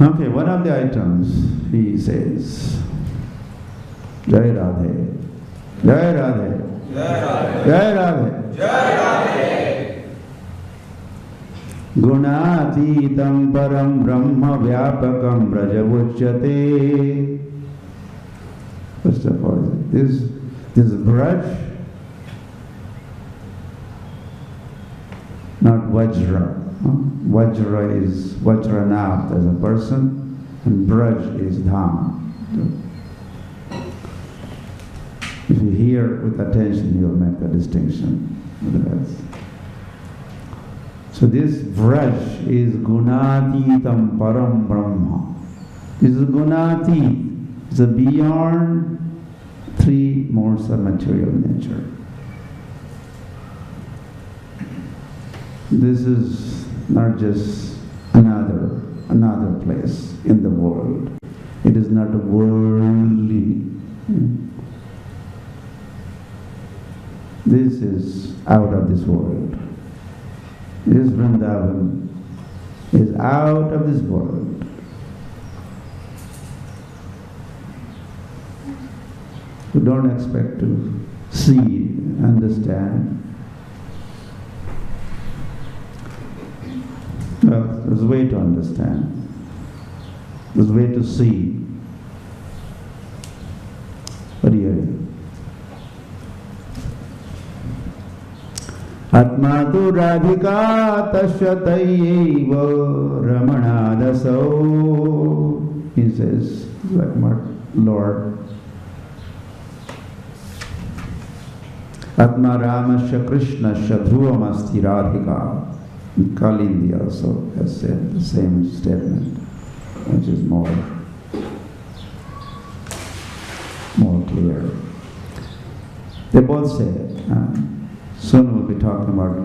Okay, one of the items he says, Jai Radhe, Jai Radhe, Jai Radhe, Jai Radhe. Gunatitam param brahma vyapakam brajavuchyate. First of all, this Braj, not Vajra. Vajra is Vajranath as a person, and Braj is Dham. If you hear with attention, you'll make the distinction. So this Braj is Gunatitam Param Brahma. This is Gunati. It's a beyond three modes of material nature. This is not just another place in the world. It is not worldly. This is out of this world. This Vrindavan is out of this world. You don't expect to see, understand. Well, there's a way to understand. There's a way to see. But here, Atmatu Radhika tasya tayyeva Ramana daso. He says, like my Lord, Atma Ramasya Krishnasya Dhruvamasti Radhika. Kalindi also has said the same statement, which is more clear. They both say it. Soon we'll be talking about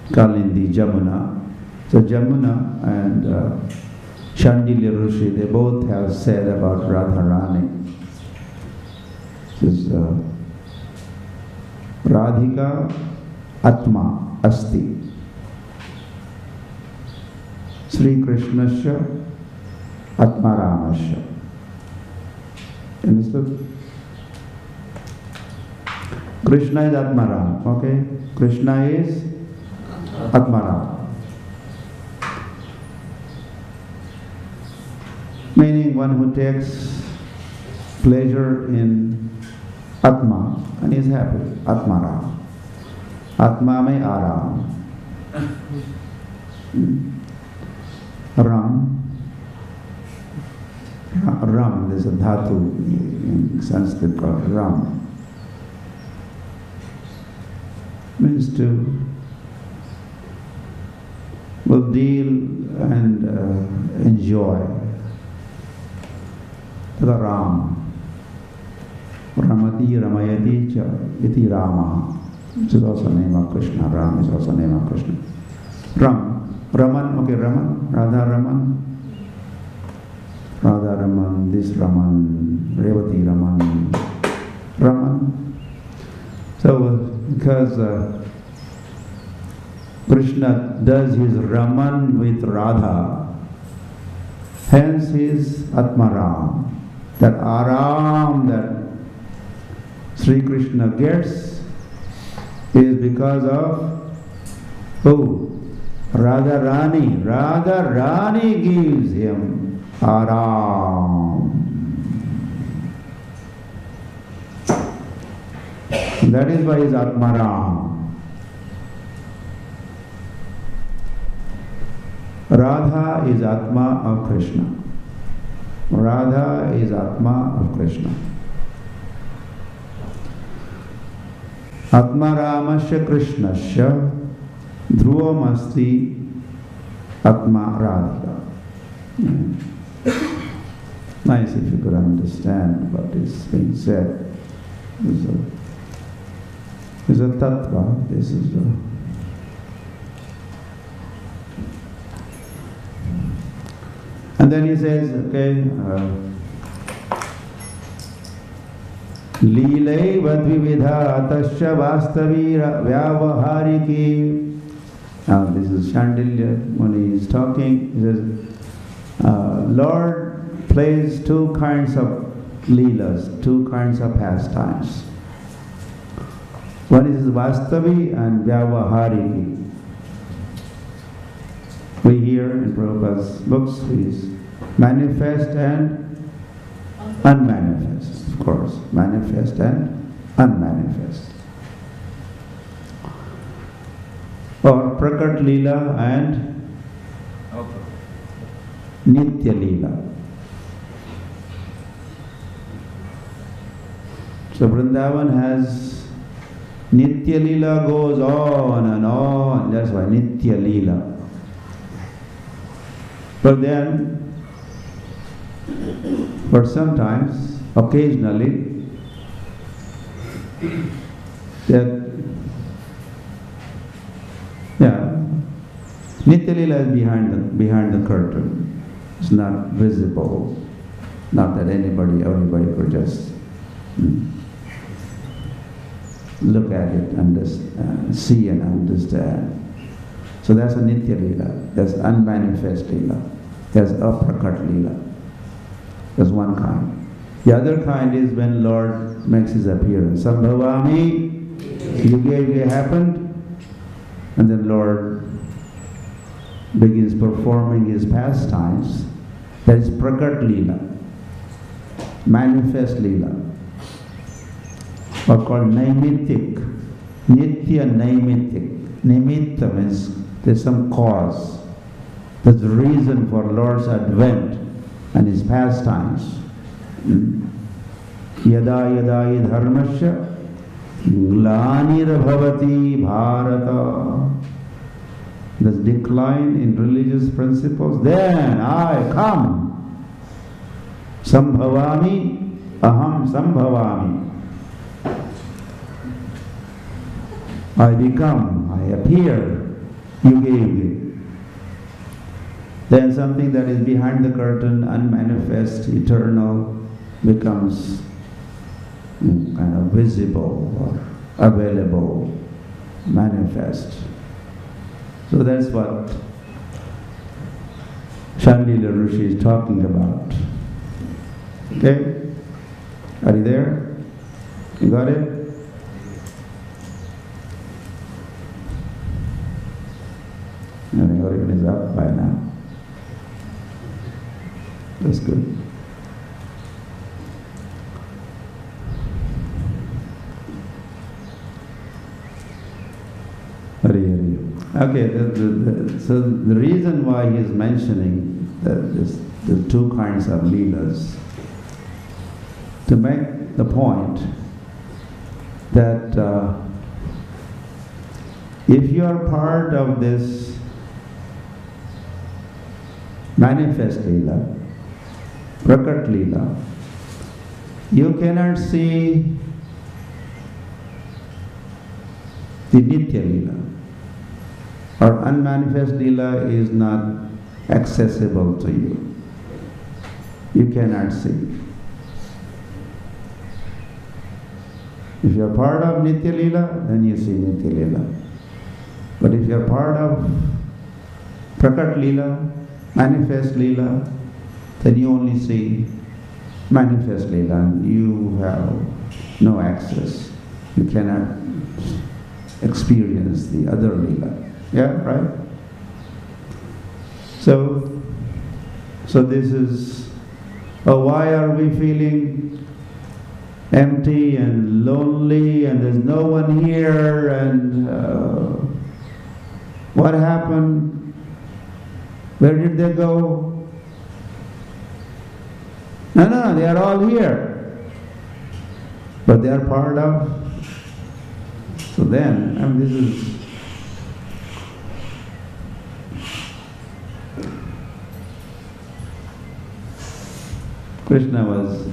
Kalindi, Jamuna. So Jamuna and Chandilya Rishi, they both have said about Radharani. This is Radhika Atma Asti. Sri Krishnasya Atma Ramasya. Understood? Krishna is Atmaram, okay? Krishna is Atmaram. Meaning one who takes pleasure in Atma and is happy. Atmaram. Atma mein aram. Ram, there's a dhatu in Sanskrit called Ram. Means to will deal and enjoy the Ram. Ramati Ramayati cha iti Rama. Which is also name of Krishna. Ram is also name of Krishna. Raman, okay, Raman, Radha Raman, this Raman, Revati Raman. So, because Krishna does his Raman with Radha, hence his Atmaram. That Aram that Sri Krishna gets is because of who? Radharani. Radharani gives him Aram. That is why he is Atmaram. Radha is Atma of Krishna. Radha is Atma of Krishna. Atma Ramasya Krishnasya Dhruvamasti Atma Radhika. Nice if you could understand what is being said. This is a tattva, this is a and then he says, okay, Leelai vadvividha atasya vastavi vyavahariki. Now this is Chandilya Muni is talking. He says, Lord plays two kinds of leelas, two kinds of pastimes. One is vastavi and vyavahariki. We hear in Prabhupada's books is manifest and unmanifest, of course, manifest and unmanifest. Or Prakat Leela and Nitya Leela. So Vrindavan has Nitya Leela goes on and on, that's why Nitya Leela. But then, but sometimes, occasionally, that, Nitya Leela is behind the curtain. It's not visible. Not that everybody could just look at it and see and understand. So that's a Nitya Leela. That's unmanifest Leela. There's Aprakat Leela. That's one kind. The other kind is when Lord makes his appearance. Sambhavami, Yuga happened, and then Lord begins performing his pastimes. That is Prakat Leela. Manifest Leela. Or called Naimittik. Nitya Naimittik. Nimitta means there's some cause. There's a reason for Lord's advent and his pastimes. Yada yada dharmasya Glanirabhavati Bharata. This decline in religious principles, then I come. Sambhavami, aham sambhavami. I become, I appear, yuge yuge. Then something that is behind the curtain, unmanifest, eternal, becomes kind of visible or available, manifest. So that's what Chandila Rishi is talking about. Okay? Are you there? You got it? And everyone is up by now. That's good. Okay, so the reason why he is mentioning the two kinds of leelas, to make the point that if you are part of this manifest leela, prakat leela, you cannot see the nitya leela. Or unmanifest lila is not accessible to you. You cannot see. If you are part of nitya lila, then you see nitya lila. But if you are part of prakat lila, manifest lila, then you only see manifest lila and you have no access. You cannot experience the other lila. Yeah, right? So this is, why are we feeling empty and lonely and there's no one here and what happened? Where did they go? No, they are all here. But they are part of. So then, this is. Krishna was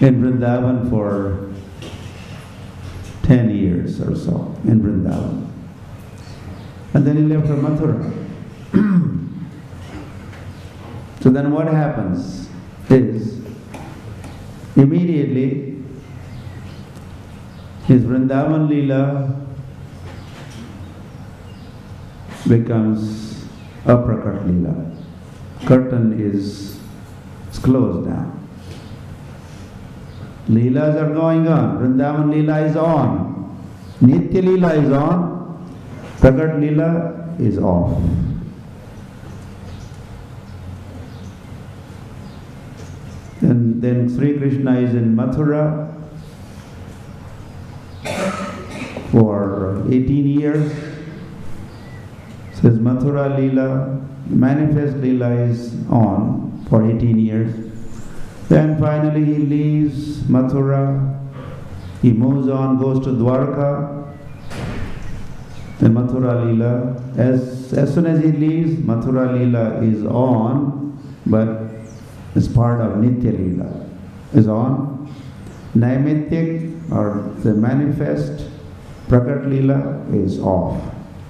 in Vrindavan for 10 years or so, in Vrindavan. And then he left for Mathura. So then what happens is, immediately, his Vrindavan Leela becomes a prakat leela. Curtain is closed now. Leelas are going on. Vrindavan leela is on. Nitya leela is on. Prakat leela is off. Then Sri Krishna is in Mathura for 18 years. Says Mathura Leela, manifest Leela is on for 18 years. Then finally he leaves Mathura, he moves on, goes to Dwarka. Then Mathura Leela, as soon as he leaves, Mathura Leela is on, but it's part of Nitya Leela, is on. Naimittik, or the manifest Prakat Leela, is off.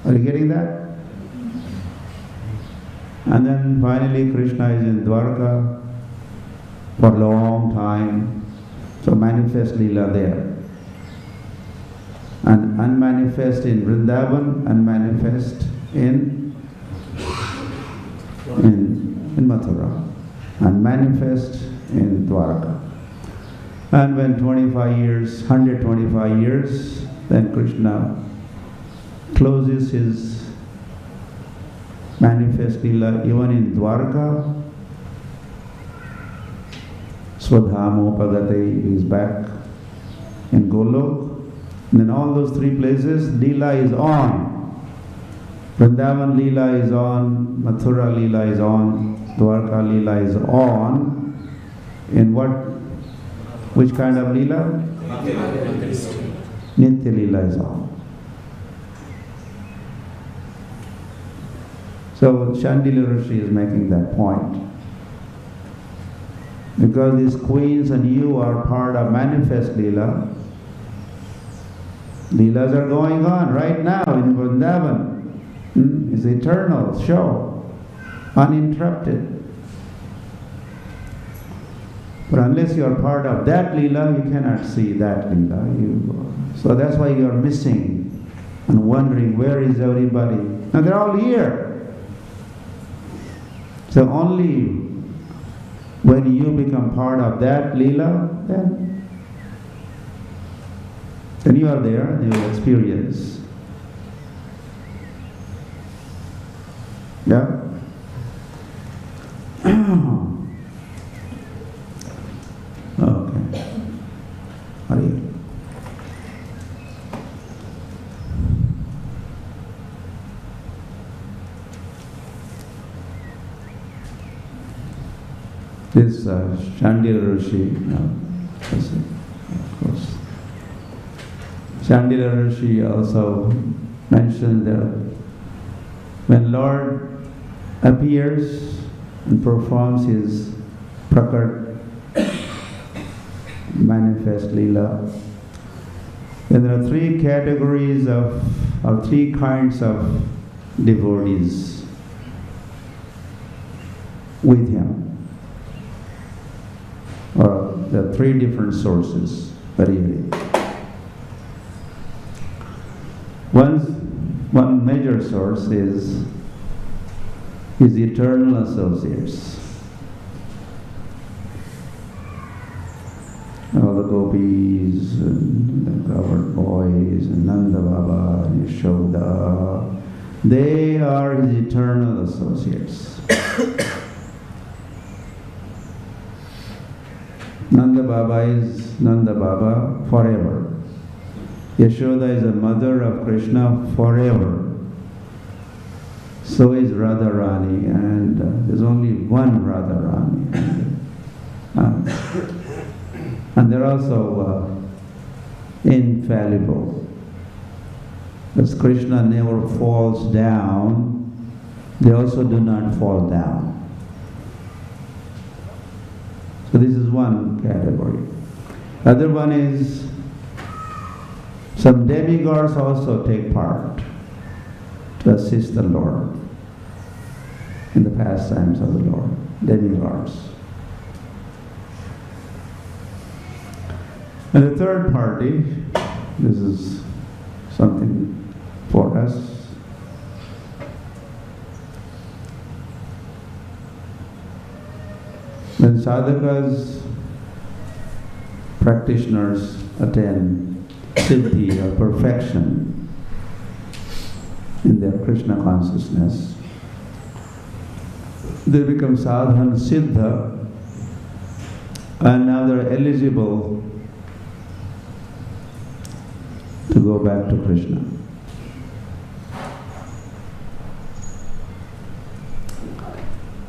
Are you getting that? And then finally Krishna is in Dwarka for a long time. So manifest Leela there. And unmanifest in Vrindavan, unmanifest in Mathura. And manifest in Dwarka. And when 125 years, then Krishna closes his manifest Leela even in Dwarka. Swadhamo Pagate is back in Golok. And in all those three places, Leela is on. Vrindavan Leela is on, Mathura Leela is on, Dwarka Leela is on, In which kind of lila? Nitya lila is all. So Chandila Rishi is making that point. Because these queens and you are part of manifest lila. Leelas are going on right now in Vrindavan. It's eternal show, uninterrupted. But unless you are part of that lila, you cannot see that lila. So that's why you are missing and wondering, where is everybody? Now they're all here. So only when you become part of that lila, then you are there and you will experience. Yeah? Okay. Hari. This Chandila Rishi, of course. Chandila Rishi also mentioned that when Lord appears and performs his prakat manifest lila, then there are three categories or three kinds of devotees with him. Or there are three different sources, really. One major source is his eternal associates. All the gopis and the covered boys and Nanda Baba and Yashoda, they are his eternal associates. Nanda Baba is Nanda Baba forever. Yashoda is the mother of Krishna forever. So is Radharani, and there's only one Radharani. And they're also infallible. As Krishna never falls down, they also do not fall down. So this is one category. Other one is some demigods also take part to assist the Lord in the pastimes of the Lord. Demigods. And the third party, this is something for us. When sadhakas, practitioners attain siddhi or perfection in their Krishna consciousness, they become sadhana siddha, and now they're eligible to go back to Krishna.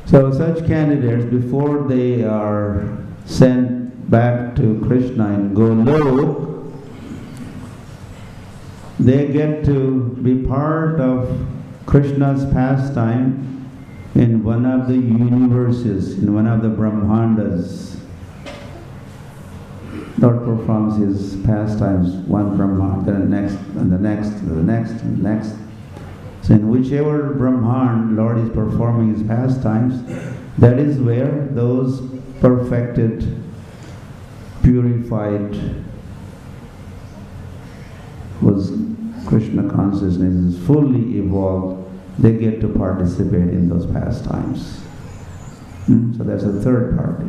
So such candidates, before they are sent back to Krishna in Golok, they get to be part of Krishna's pastime in one of the universes, in one of the Brahmandas. Lord performs his pastimes, one Brahman, then the next, and the next, and the next, and the next. So in whichever Brahman Lord is performing his pastimes, that is where those perfected, purified, whose Krishna consciousness is fully evolved, they get to participate in those pastimes. So that's a third party.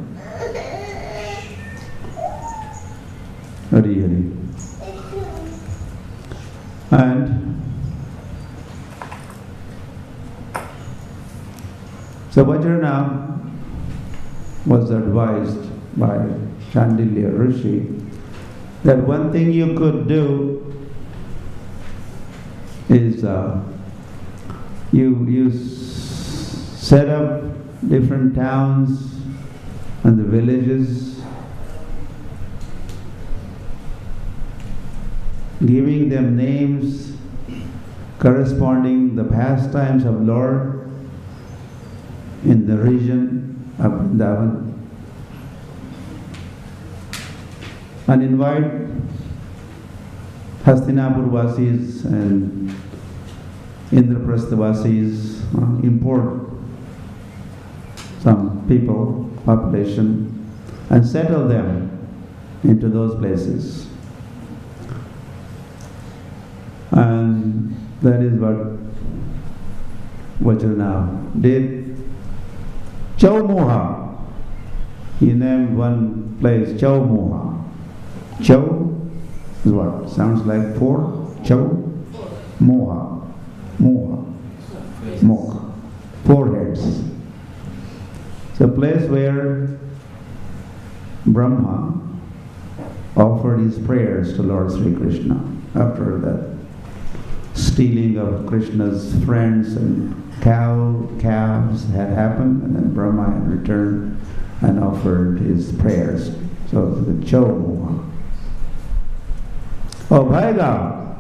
Hari Hari. And so Vajrana was advised by Chandilya Rishi that one thing you could do is you set up different towns and the villages, giving them names corresponding the pastimes of Lord in the region of Vrindavan, and invite Hastinapur Vasis and Indraprastha Vasis, import some people, population, and settle them into those places. And that is what Vajranath did. Chaumoha. He named one place Chaumoha. Chau is what? Sounds like four? Chau? Moha. Moha. Mokh. Four heads. It's a place where Brahma offered his prayers to Lord Sri Krishna after that stealing of Krishna's friends and calves had happened, and then Brahma had returned and offered his prayers. So the Chaumoha. Oh, Bhaiga!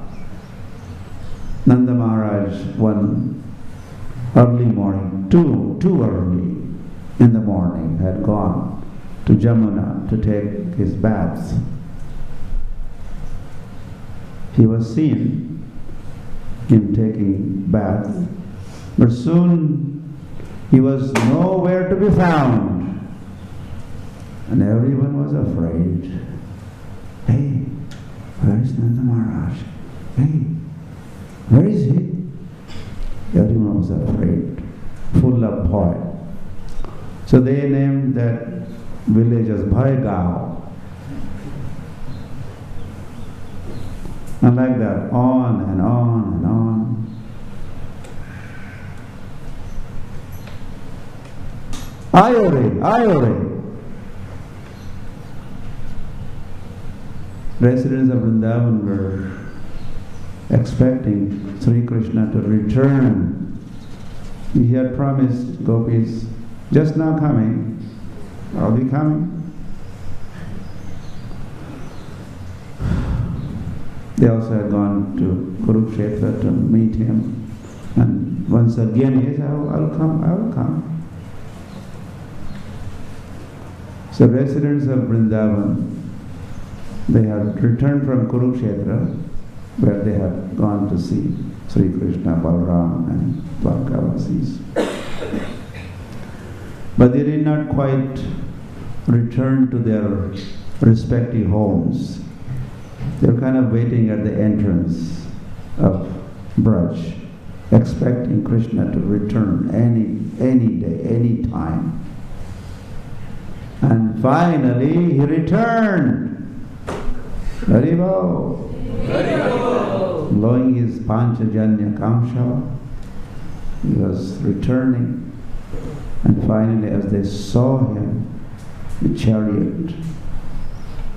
Nanda Maharaj one early morning, too early in the morning, had gone to Jamuna to take his bath. He was seen him taking bath, but soon he was nowhere to be found, and everyone was afraid. Hey, where is Nanda Maharaj? Hey, where is he? Everyone was afraid, full of joy. So they named that village as Bhaigao. And like that, on and on and on. Ayore. Residents of Vrindavan were expecting Sri Krishna to return. He had promised gopis, just now coming, I'll be coming. They also had gone to Kurukshetra to meet him, and once again he said, I'll come. So residents of Vrindavan, they had returned from Kurukshetra, where they had gone to see Sri Krishna, Balaram and Dwarkavasis. But they did not quite return to their respective homes. They were kind of waiting at the entrance of Braj, expecting Krishna to return any day, any time. And finally he returned. Haribo. Blowing his Panchajanya Kamsha, he was returning. And finally, as they saw him, the chariot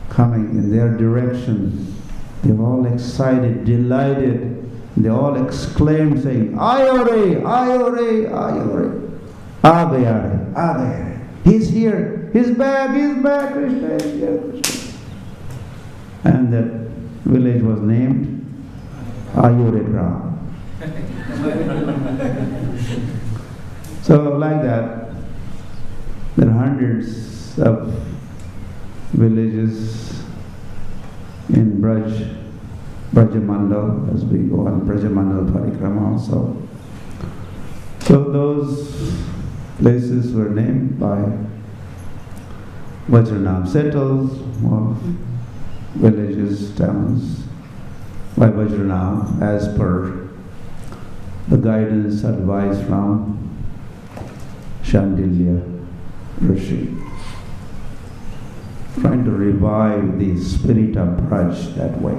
coming in their direction, they were all excited, delighted. They all exclaimed, saying, Ayore, Ayore, Ayore. Agayare. He's here. He's back, Krishna is here. Krishna. And that village was named Ayuregra. So like that, there are hundreds of villages in Brajamandal, as we go on Brajamandal Parikrama also. So those places were named by Vajranam, settled of villages, towns, by Vajranam as per the guidance, advice from Shandilya Rishi, trying to revive the spirit of Braj that way.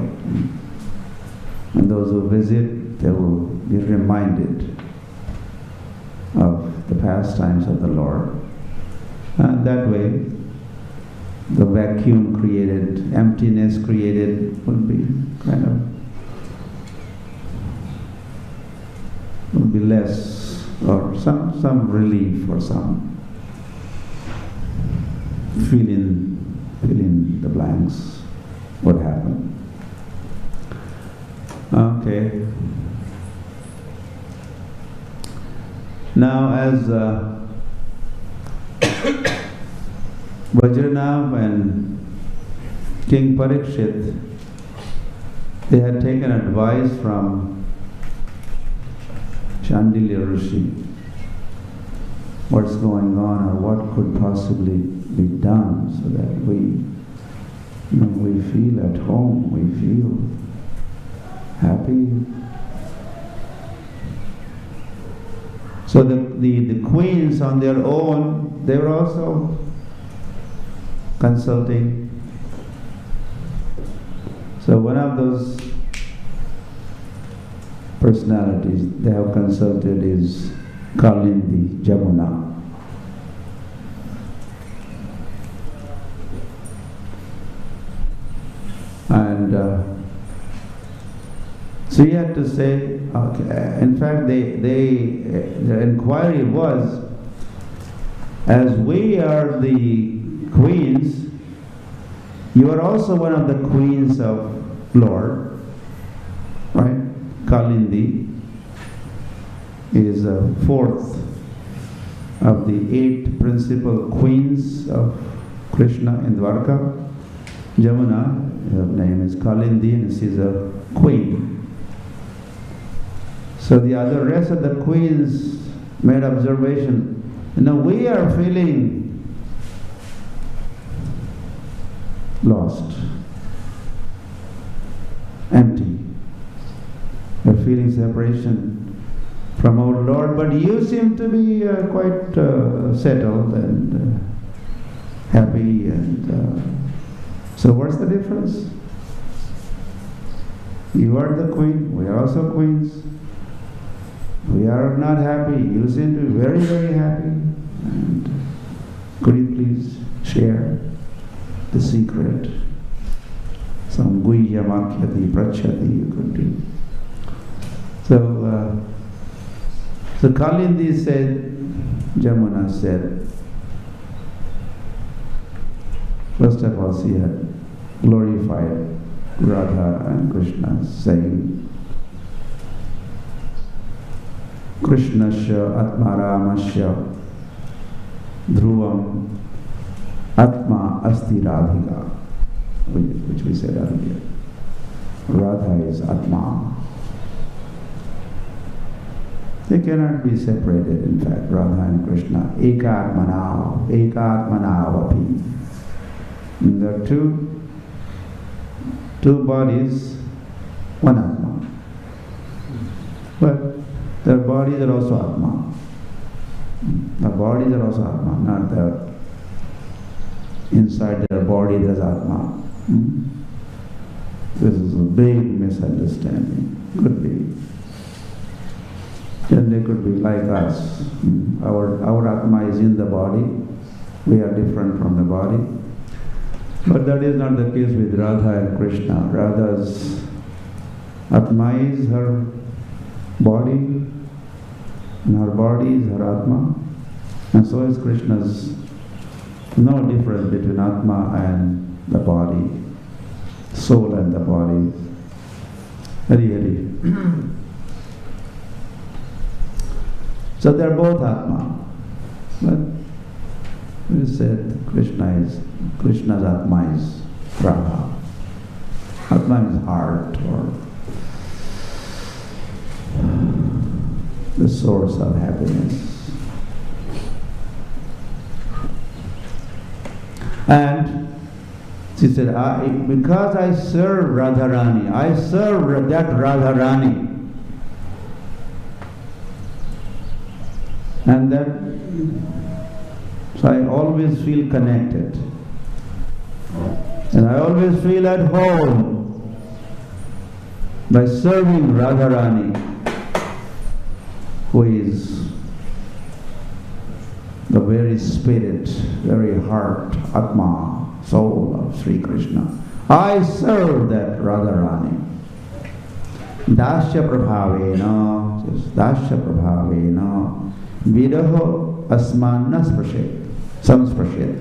And those who visit, they will be reminded of the pastimes of the Lord. And that way, the vacuum created, emptiness created will be will be less, or some relief or some. fill in the blanks. What happened? Okay. Now, as Vajranath and King Parikshit, they had taken advice from Chandilya Rishi. What's going on, or what could possibly be done so that we feel at home, we feel happy. So the queens on their own, they were also consulting. So one of those personalities they have consulted is Kalindi Jamuna. And so he had to say, okay, in fact the inquiry was, as we are the queens, you are also one of the queens of Lord, right? Kalindi is a fourth of the 8 principal queens of Krishna in Dwarka. Jamuna, her name is Kalindi, and she's a queen. So the rest of the queens made observation, we are feeling lost, empty. We're feeling separation from our Lord, but you seem to be quite settled and happy, and so what's the difference? You are the queen, we are also queens. We are not happy, you seem to be very, very happy. And could you please share the secret? Some guhya makhyati prachyati you could do. So Kalindi said, Jamuna said, first of all, she had glorified Radha and Krishna, saying, Krishnasya Atmaramasya Dhruvam Atma Asti Radhika, which we said earlier. Radha is Atma. They cannot be separated, in fact, Radha and Krishna. Ekatmana vapi. There are two bodies, one Atma. But their bodies are also Atma. The bodies are also Atma, not that inside their body there's Atma. This is a big misunderstanding. Could be. Then they could be like us. Our Atma is in the body. We are different from the body. But that is not the case with Radha and Krishna. Radha's Atma is her body, and her body is her Atma. And so is Krishna's. No difference between Atma and the body, soul and the body. Hari. So they are both Atma. But we said Krishna's Atma is Radha. Atma is heart, or the source of happiness. And she said, because I serve Radharani, I serve that Radharani. And so I always feel connected. And I always feel at home by serving Radharani, who is the very spirit, very heart, Atma, soul of Sri Krishna. I serve that Radharani. Dasya prabhavena, Viraho asmanna samsprashet.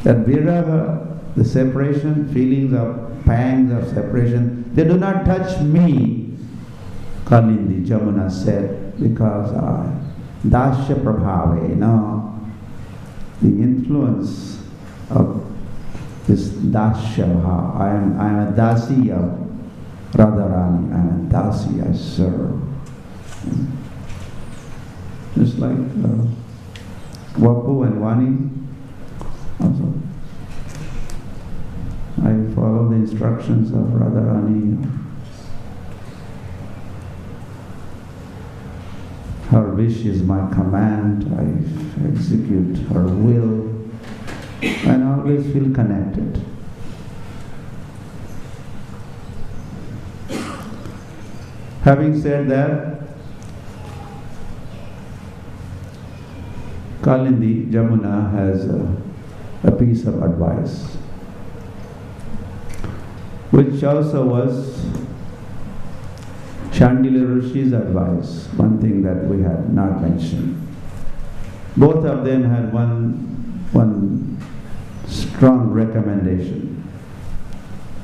That viraha, the separation, feelings of pangs of separation, they do not touch me, Kalindi Jamuna said, because dasya prabhave, the influence of this dasya bhava. I am a dasi of Radharani, I am a dasi, I serve. Just like Vapu and Vani, also. I follow the instructions of Radharani. Her wish is my command. I execute her will and always feel connected. Having said that, Kalindi Jamuna has a piece of advice, which also was Chandila Rishi's advice, one thing that we had not mentioned. Both of them had one strong recommendation,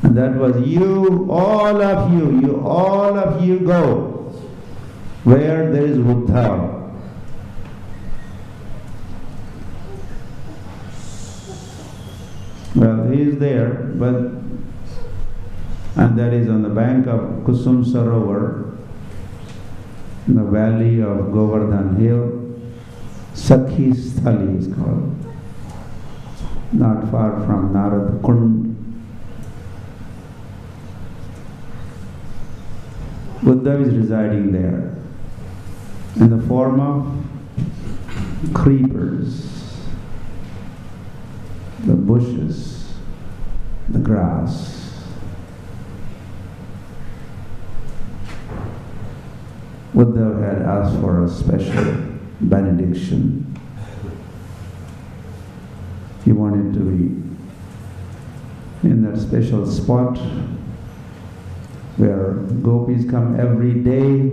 and that was all of you go where there is Uddhava. Well, he is there, and that is on the bank of Kusum Sarovar, in the valley of Govardhan Hill. Sakhi Sthali is called, not far from Narad Kund. Buddha is residing there in the form of creepers, the bushes, the grass. Buddha had asked for a special benediction. He wanted to be in that special spot where gopis come every day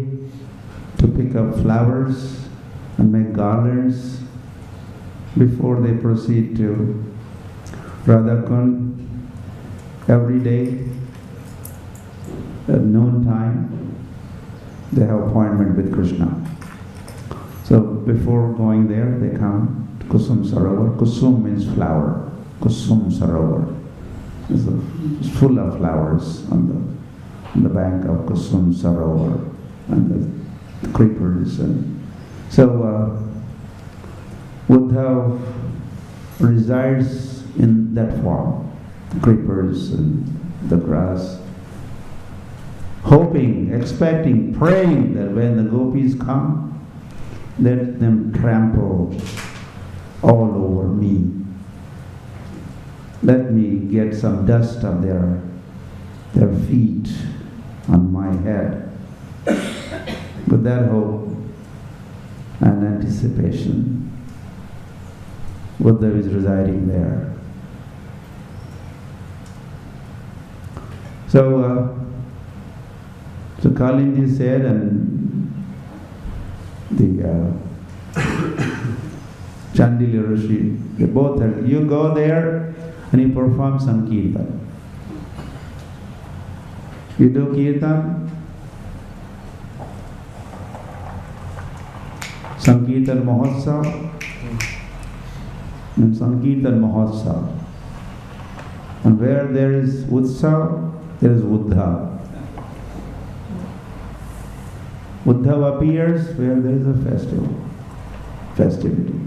to pick up flowers and make garlands before they proceed to Radhakund every day at noon time. They have appointment with Krishna. So before going there, they come to Kusum Sarovar. Kusum means flower. Kusum Sarovar is full of flowers on the bank of Kusum Sarovar, and the creepers. And so Uddhav resides in that form, the creepers and the grass, hoping, expecting, praying that when the gopis come, let them trample all over me. Let me get some dust of their feet on my head. With that hope and anticipation, Buddha is residing there. So Kalindi said, and the Chandila Rishi, they both said, you go there and you perform some kirtan. You do kirtan, Sankirtan Mahotsav, and Sankirtan Mahotsav. And where there is Utsav, there is Uddhava. Uddhava appears where there is a festivity.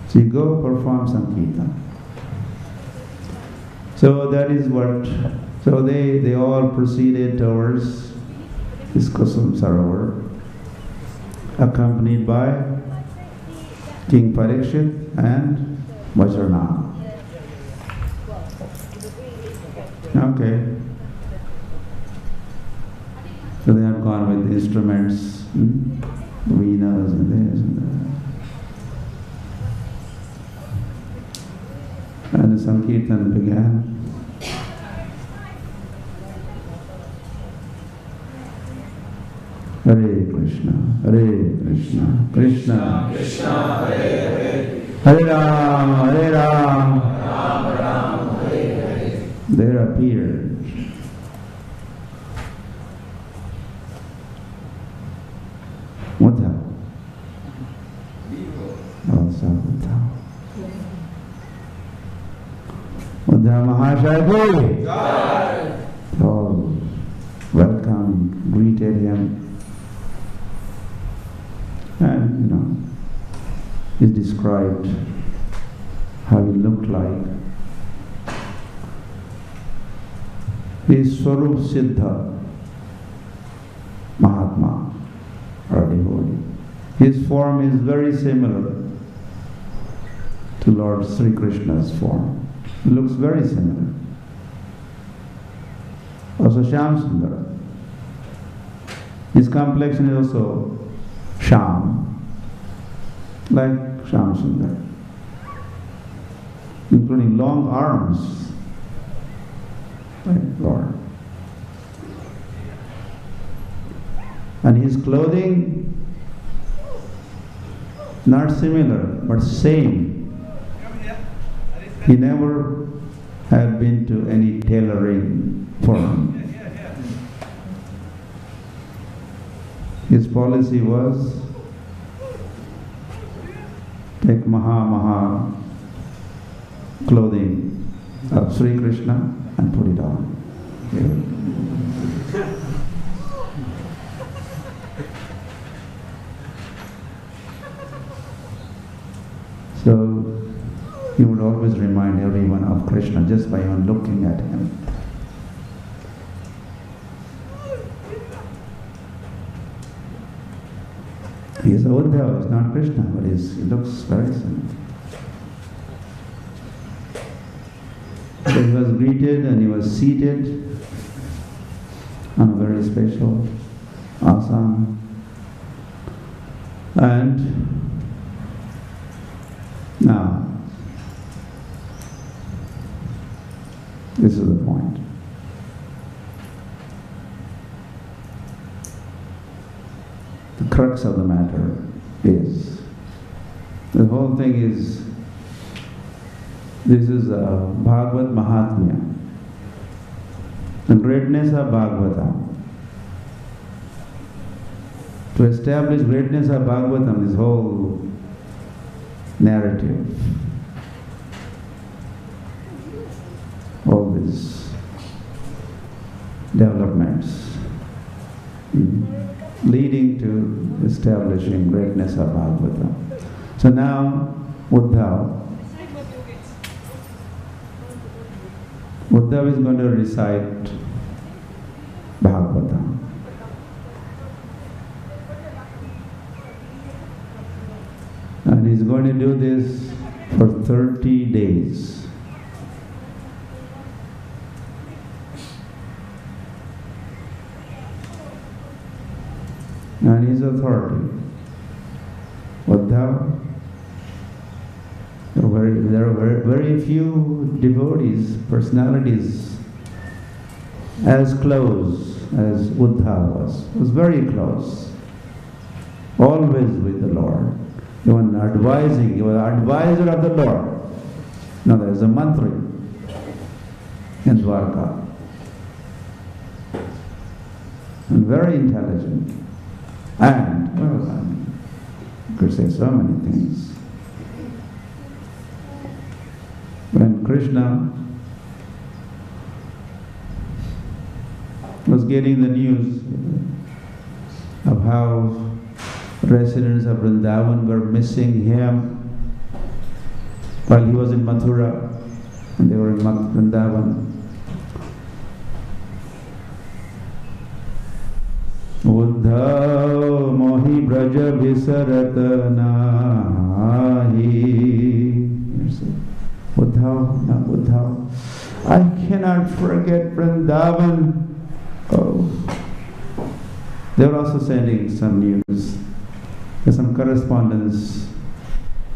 So you go perform Sankirtan. So that is what, so they all proceeded towards this Kusum Sarovar, accompanied by King Parikshit and Vajrana. Okay. So they have gone with the instruments, venas and this and that. And the Sankirtan began. Hare Krishna, Hare Krishna, Krishna Krishna, Hare Hare, Hare Ram, Hare Ram, there appeared Uddhava. Also Uddhava. Uddhava Mahashaya all welcomed, greeted him, and he described how he looked like. He is Swarup Siddha Mahatma or devotee. His form is very similar to Lord Sri Krishna's form. It looks very similar. Also Shyamsundara. His complexion is also Shyam, like Shyamsundara, including long arms, like Lord. And his clothing, not similar, but same. He never had been to any tailoring firm. His policy was take Maha clothing of Sri Krishna and put it on. So he would always remind everyone of Krishna just by even looking at him. He is Uddhava, he is not Krishna, but he looks very similar. So he was greeted and he was seated on a very special asana. And now, this is the point. The crux of the matter is, the whole thing is, this is Bhagavad Mahatmya, the greatness of Bhagavatam. To establish greatness of Bhagavatam, this whole narrative, all these developments leading to establishing greatness of Bhagavatam. So now Uddhava is going to recite Bhagavatam. And he's going to do this for 30 days. And his authority. Uddhava, there are very few devotees, personalities as close as Uddhava was. He was very close. Always with the Lord. Even advising, he was advisor of the Lord. Now there is a mantri in Dwarka. And very intelligent. And, well, you could say so many things. When Krishna was getting the news of how residents of Vrindavan were missing him while he was in Mathura and they were in Vrindavan. Uddhav mohi braja visarata nahi. Uddhav, I cannot forget Vrindavan. Oh. They were also sending some news. There's some correspondence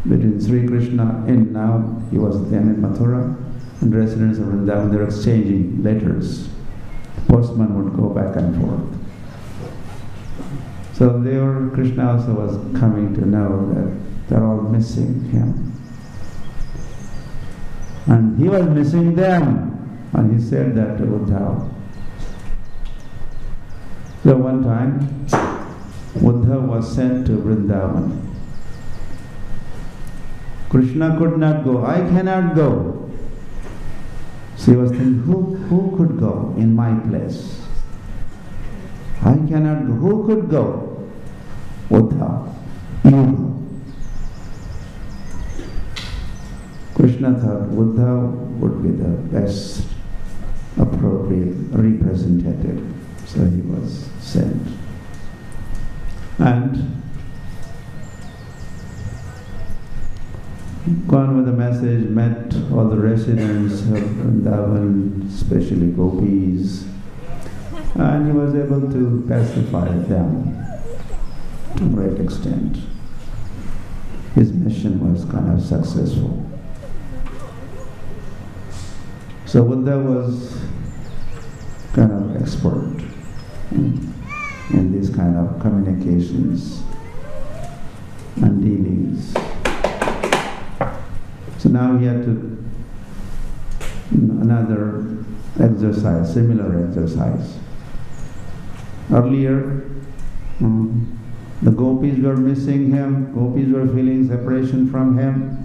between Sri Krishna and now he was then in Mathura and residents of Vrindavan. They were exchanging letters. Postman would go back and forth. So Krishna also was coming to know that they're all missing him. And he was missing them. And he said that to Uddhava. So one time, Uddhava was sent to Vrindavan. Krishna could not go. I cannot go. So he was thinking, who could go in my place? I cannot go. Who could go? Uddhava, you go. Krishna thought Uddhava would be the best appropriate representative. So he was sent. And gone with the message, met all the residents of Vrindavan, especially gopis, and he was able to pacify them to a great extent. His mission was kind of successful. So Uddhava was kind of expert in these kind of communications and dealings. So now he had to another exercise, similar exercise. Earlier, the gopis were missing him, gopis were feeling separation from him.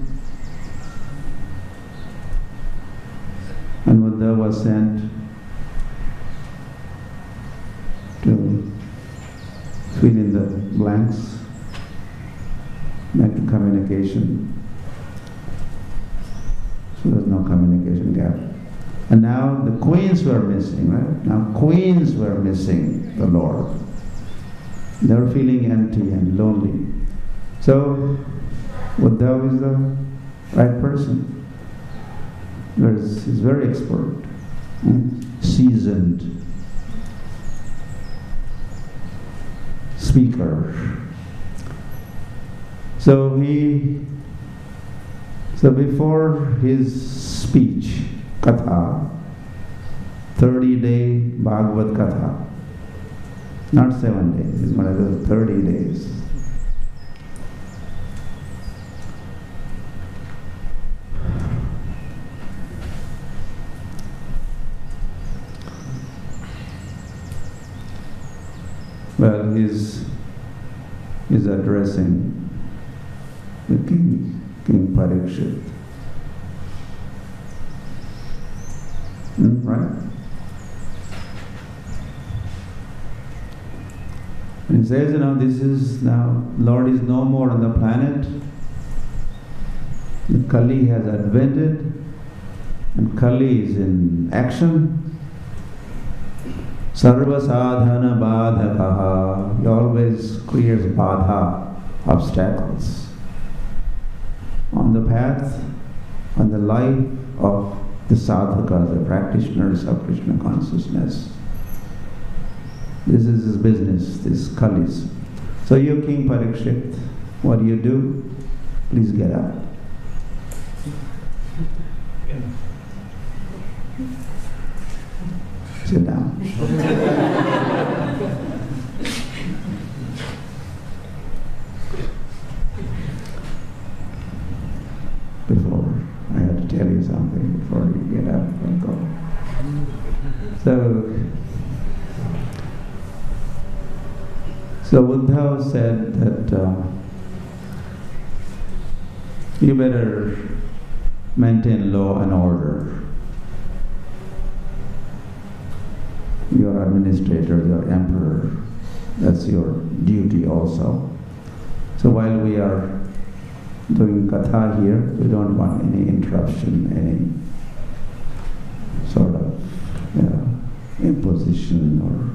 And Uddhava was sent to fill in the blanks, make the communication. So there's no communication gap. And now the queens were missing, right? Now queens were missing the Lord. They were feeling empty and lonely. So Uddhava is the right person. He's very expert, seasoned speaker. So before his speech, Katha, 30-day Bhagavad Katha, not 7 days, it's going to do 30 days. Well, he's addressing the King Parikshit. Right? And he says, this is now, Lord is no more on the planet. The Kali has advented, and Kali is in action. Sarva sadhana badhakaha. He always clears badha, obstacles, on the path, on the life of the sadhakas, the practitioners of Krishna consciousness. This is his business, this Kalis. So you, King Parikshit, what do? Please get up. Sit down. Before, I had to tell you something before you get up and go. So Uddhava said that you better maintain law and order. Your administrator, your emperor, that's your duty also. So while we are doing katha here, we don't want any interruption, any sort of imposition or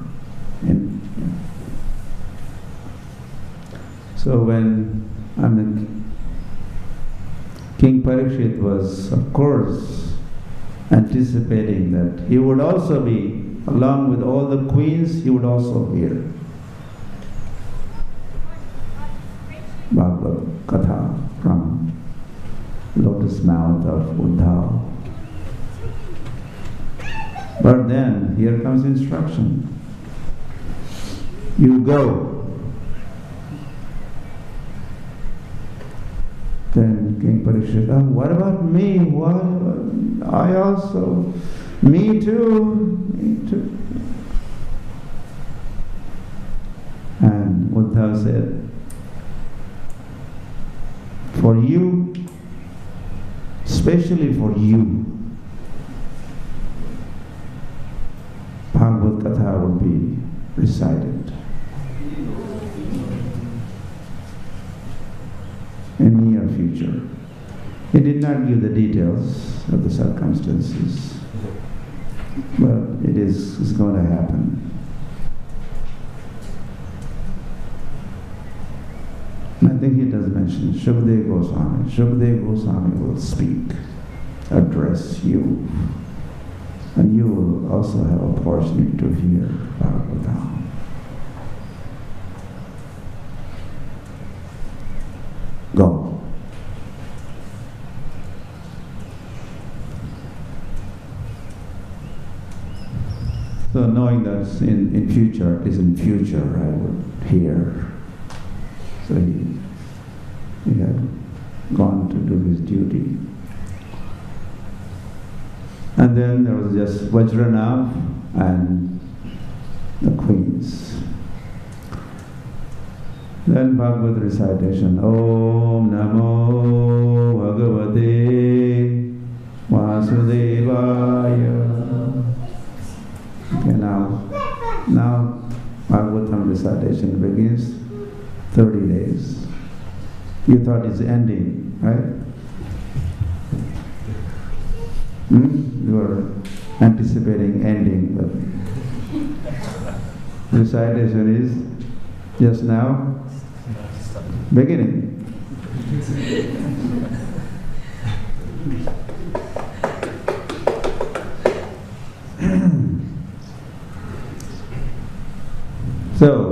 So when King Parikshit was, of course, anticipating that he would also be, along with all the queens, he would also hear Bhagavad Katha from lotus mouth of Uddhava. But then, here comes instruction. You go. Then King Parikshit, what about me? I also Me too. Me too. And Uddhava said, for you, especially for you, Bhagavad Katha will be recited in near future. He did not give the details of the circumstances, but it's going to happen. I think he does mention Shukdev Goswami. Shukdev Goswami will speak, address you, and you will also have a opportunity to hear Bhagavatam. Go. So knowing that in future, I would hear. So he had gone to do his duty. And then there was just Vajranav and the queens. Then Bhagavad recitation, Om Namo Bhagavate Vasudevaya. Okay, now Bhagavatam recitation begins. 30 days. You thought it's ending, right? You were anticipating ending, but recitation is just now beginning. So